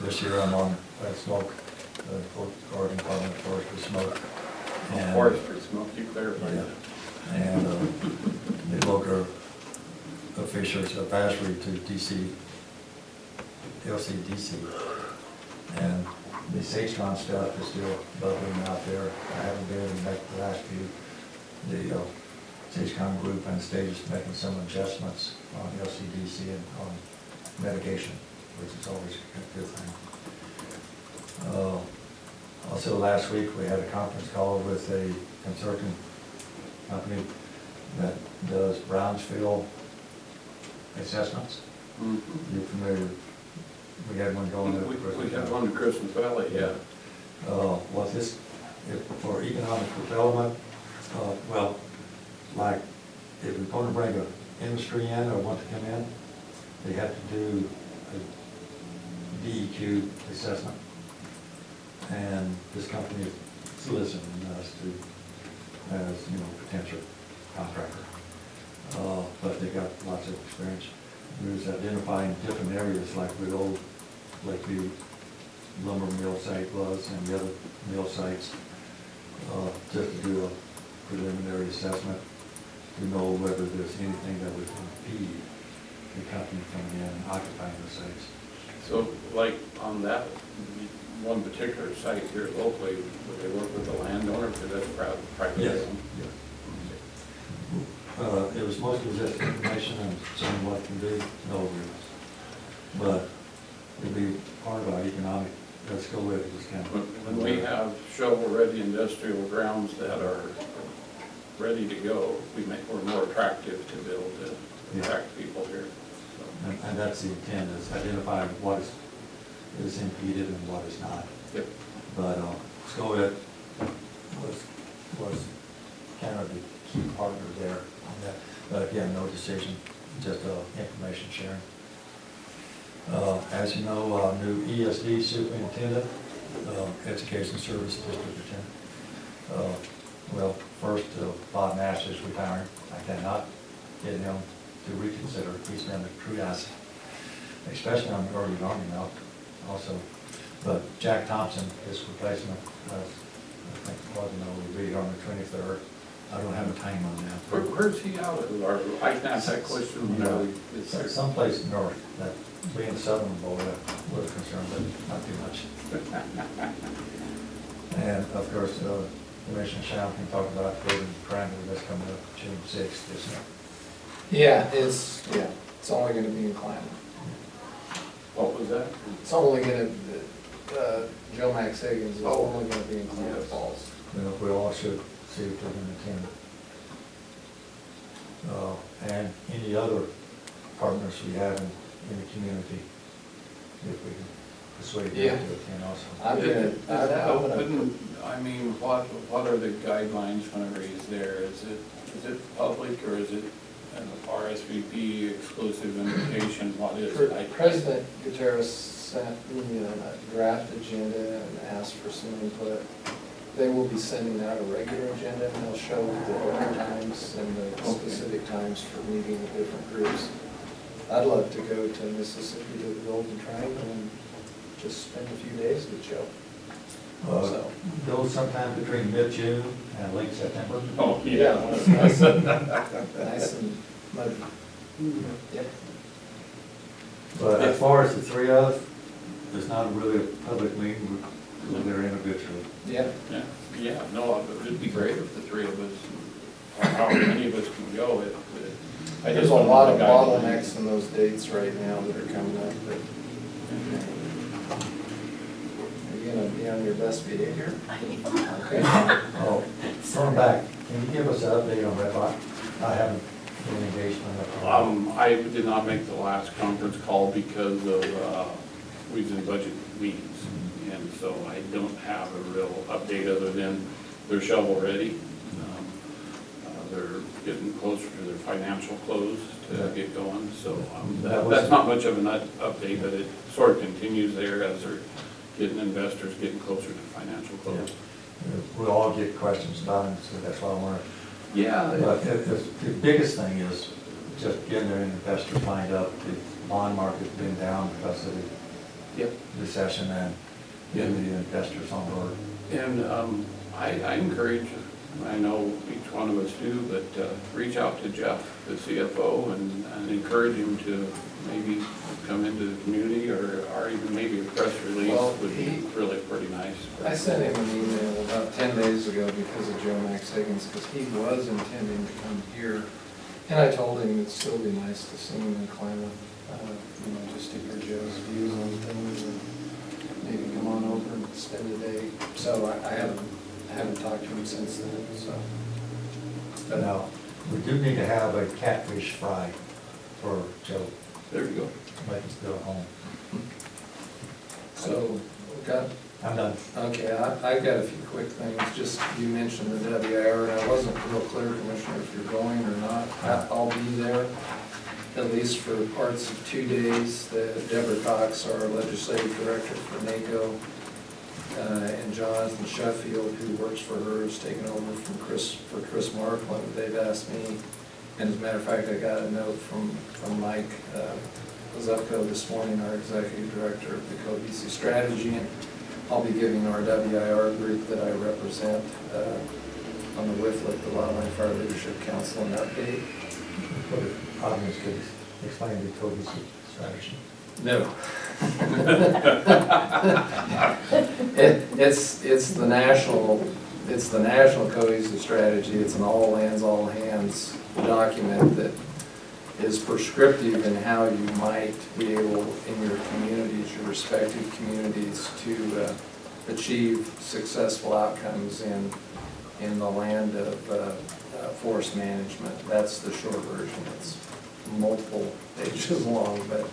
This year I'm on smoke, Oregon Department of Forestry smoke. And Forestry smoke, you clarified yeah. that. And the local officials advisory to LCDC. And the Sagecon stuff is still bubbling out there. I haven't been able to make the last few the Sage County Group and state is making some adjustments on LCDC and on mitigation, which is always a good thing. Also, last week, we had a conference call with a consulting company that does Brownsville assessments. Mm-hmm. You're familiar? We had one going up. We had one in Christmas Valley, yeah. What this, for economic development, well, like, if we're gonna bring an industry in or want to come in, they have to do a DEQ assessment. And this company is soliciting us to, as, you know, potential contractor. But they got lots of experience. We was identifying different areas, like with old Lakeview lumber mill site was and the other mill sites, just to do a preliminary assessment to know whether there's anything that would impede the company coming in and occupying the sites. So like on that one particular site here locally, would they work with the landowner, because that's private? Yes. owned? It was mostly just information and seeing what can be, no agreements. But it'd be part of our economic, let's go with it, just kind of. When we have shovel-ready industrial grounds that are ready to go, we're more attractive to be able to attract people here. So, And that's the intent, is identifying what is impeded and what is not. Yep. But SCOIT was kind of the key partner there on that. But again, no decision, just information sharing. As you know, new ESD superintendent, Education Service District Attendant. Well, first, Bob Nash is retiring. I cannot get him to reconsider. He's been a true asset, especially on the early learning now also. But Jack Thompson, his replacement, I think it was, will be on the 23rd. I don't have a time on that. Where's he out of? Or I can ask that question whenever we get there. Someplace north, that being southern boy, we're concerned, but not too much. And of course, Commissioner Shao can talk about building triangle that's coming up June 6th, isn't it? Yeah, it's only gonna be in Klamath. What was that? It's only gonna, Joe Max Higgins is Oh. only gonna be in Klamath Yes. Falls. We all should see if they're going to attend. And any other partners we have in the community, if we can persuade them to attend also. I'm gonna, Is that I'm gonna, open, I mean, what are the guidelines whenever he's there? Is it public or is it an RSVP exclusive invitation? What is it? President Gutierrez sent me a draft agenda and asked for some input. They will be sending out a regular agenda, and they'll show the different times and the specific times for meeting with different groups. I'd love to go to Mississippi to the Golden Triangle and just spend a few days with Joe. So. Go sometime between mid-June and late September. Oh, When yeah. it's nice and muddy. Yep. But as far as the three of us, it's not really a public meeting, we're there individually. Yeah. Yeah, no, it'd be great if the three of us, or however many of us can go. There's a lot of bottlenecks in those dates right now that are coming up, but are you gonna be on your best behavior? Okay. Oh, going back, can you give us an update on Red Rock? I haven't been engaged on that. I did not make the last conference call because of, we was in budget meetings. And so I don't have a real update other than they're shovel ready. They're getting closer to their financial close to get going. So that's not much of an update, but it sort of continues there as they're getting investors, getting closer to financial close. We'll all get questions about it, so that's why I want to. Yeah. But the biggest thing is just getting their investors lined up. The bond market's been down because of the recession and getting the investors on board. And I encourage I know each one of us do, but reach out to Jeff, the CFO, and encourage him to maybe come into the community, or even maybe a press release Well, would be really pretty nice. I sent him an email about 10 days ago because of Joe Max Higgins, because he was intending to come here. And I told him it'd still be nice to see him in Klamath, just to hear Joe's views on things, and maybe come on over and spend a day. So I haven't talked to him since then, so. But now, we do need to have a catfish fry for Joe, There you go. like he's still at home. So, got, I'm done. okay, I've got a few quick things. Just, you mentioned the WIR, and I wasn't real clear, Commissioner, if you're going or not. I'll be there, at least for parts of 2 days. Deborah Cox, our legislative director for NACO, and Jonathan Sheffield, who works for her, is taking over for Chris Markland. They've asked me, and as a matter of fact, I got a note from Mike Zupko this morning, our executive director of the Cohesive Strategy, and I'll be giving our WIR group that I represent on the WIFLIC, the Wildland Fire Leadership Council, an update. For the audience, could explain the cohesive strategy. No. It's the national cohesive strategy. It's an all lands, all hands document that is prescriptive in how you might be able, in your communities, your respective communities, to achieve successful outcomes in the land of forest management. That's the short version. It's multiple pages long, but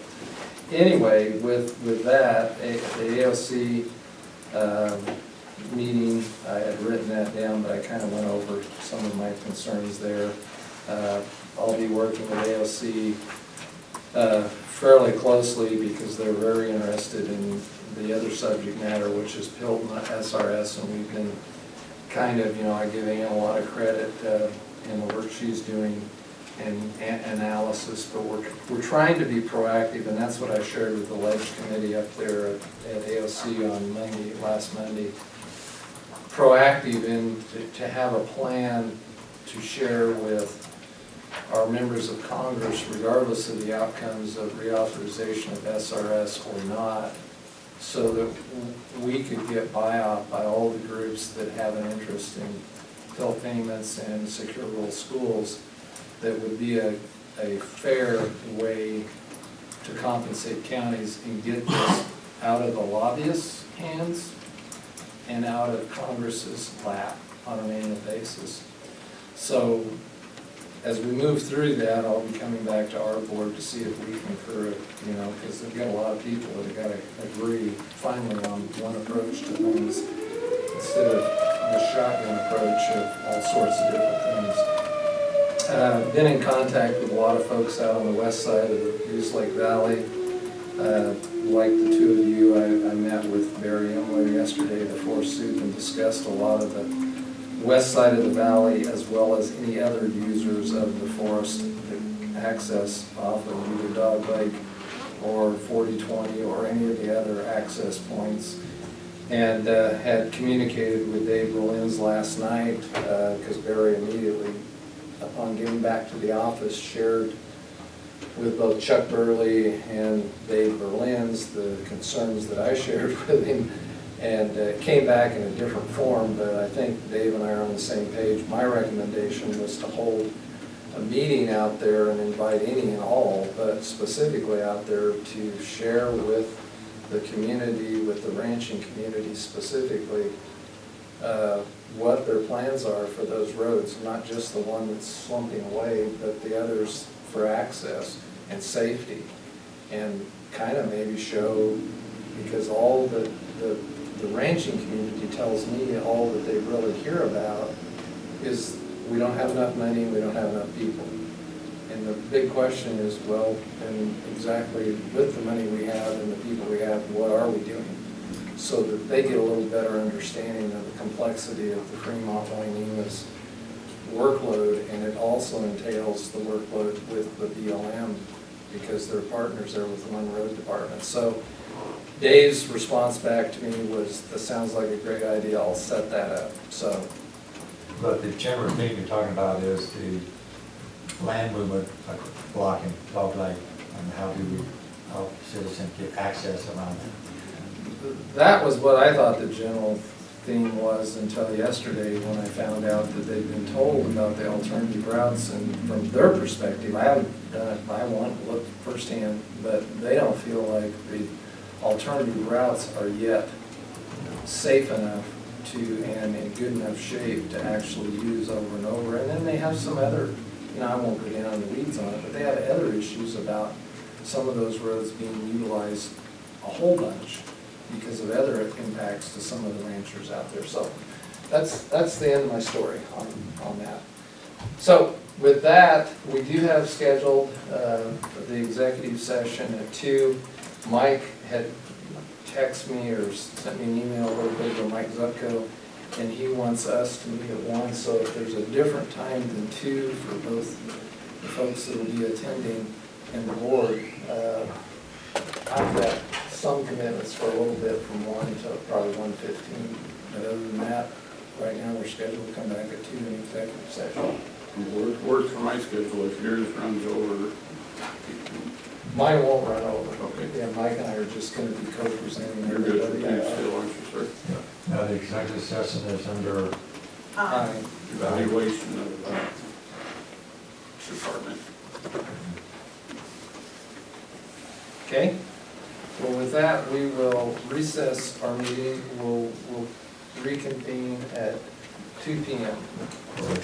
anyway, with that, the AOC meeting, I had written that down, but I kind of went over some of my concerns there. I'll be working with AOC fairly closely because they're very interested in the other subject matter, which is Pilton SRS, and we've been kind of, I give Ann a lot of credit in the work she's doing and analysis, but we're trying to be proactive, and that's what I shared with the Ledge Committee up there at AOC on last Monday. Proactive in to have a plan to share with our members of Congress, regardless of the outcomes of reauthorization of SRS or not, so that we could get buy-out by all the groups that have an interest in Pell payments and secure rural schools. That would be a fair way to compensate counties and get this out of the lobbyists' hands and out of Congress's lap on an annual basis. So as we move through that, I'll be coming back to our board to see if we concur it, because they've got a lot of people that have got to agree finally on one approach to things instead of the shotgun approach of all sorts of different things. Been in contact with a lot of folks out on the west side of the Goose Lake Valley. Like the two of you, I met with Barry Emler yesterday, the Forest Soup, and discussed a lot of the west side of the valley as well as any other users of the forest that access off of either Dog Lake or 4020 or any of the other access points. And had communicated with Dave Berlins last night because Barry immediately, upon getting back to the office, shared with both Chuck Burley and Dave Berlins the concerns that I shared with him, and came back in a different form, but I think Dave and I are on the same page. My recommendation was to hold a meeting out there and invite any and all, but specifically out there to share with the community, with the ranching community specifically, what their plans are for those roads, not just the one that's slumping away, but the others for access and safety, and kind of maybe show, because all the ranching community tells me all that they really hear about is we don't have enough money, we don't have enough people. And the big question is, well, and exactly with the money we have and the people we have, what are we doing? So that they get a little better understanding of the complexity of the Fremont-Wayne-Enos workload, and it also entails the workload with the BLM because they're partners there with the One Road Department. So Dave's response back to me was, "This sounds like a great idea, I'll set that up." So But the general theme you're talking about is the land movement, like blocking, dog leg, and how do we help citizens get access around it? That was what I thought the general theme was until yesterday when I found out that they'd been told about the alternative routes, and from their perspective, I haven't done it, I want to look firsthand, but they don't feel like the alternative routes are yet safe enough to, and in good enough shape to actually use over and over. And then they have some other, I won't go down in the weeds on it, but they have other issues about some of those roads being utilized a whole bunch because of other impacts to some of the ranchers out there. So that's the end of my story on that. So with that, we do have scheduled the executive session at 2. Mike had texted me or sent me an email a little bit ago, Mike Zupko, and he wants us to meet at 1. So if there's a different time than 2 for both the folks that will be attending and the board, I've got some commitments for a little bit from 1 to probably 1:15. But other than that, right now we're scheduled to come back at 2 in executive session. Works for my schedule. If yours runs over, Mine won't run over. Okay. Yeah, Mike and I are just gonna be co-presenting you're good for everybody. you still, aren't you, sir? Now, the executive session is under, Aye. Evaluation of department. Okay, well, with that, we will recess our meeting. We'll reconvene at 2 p.m. for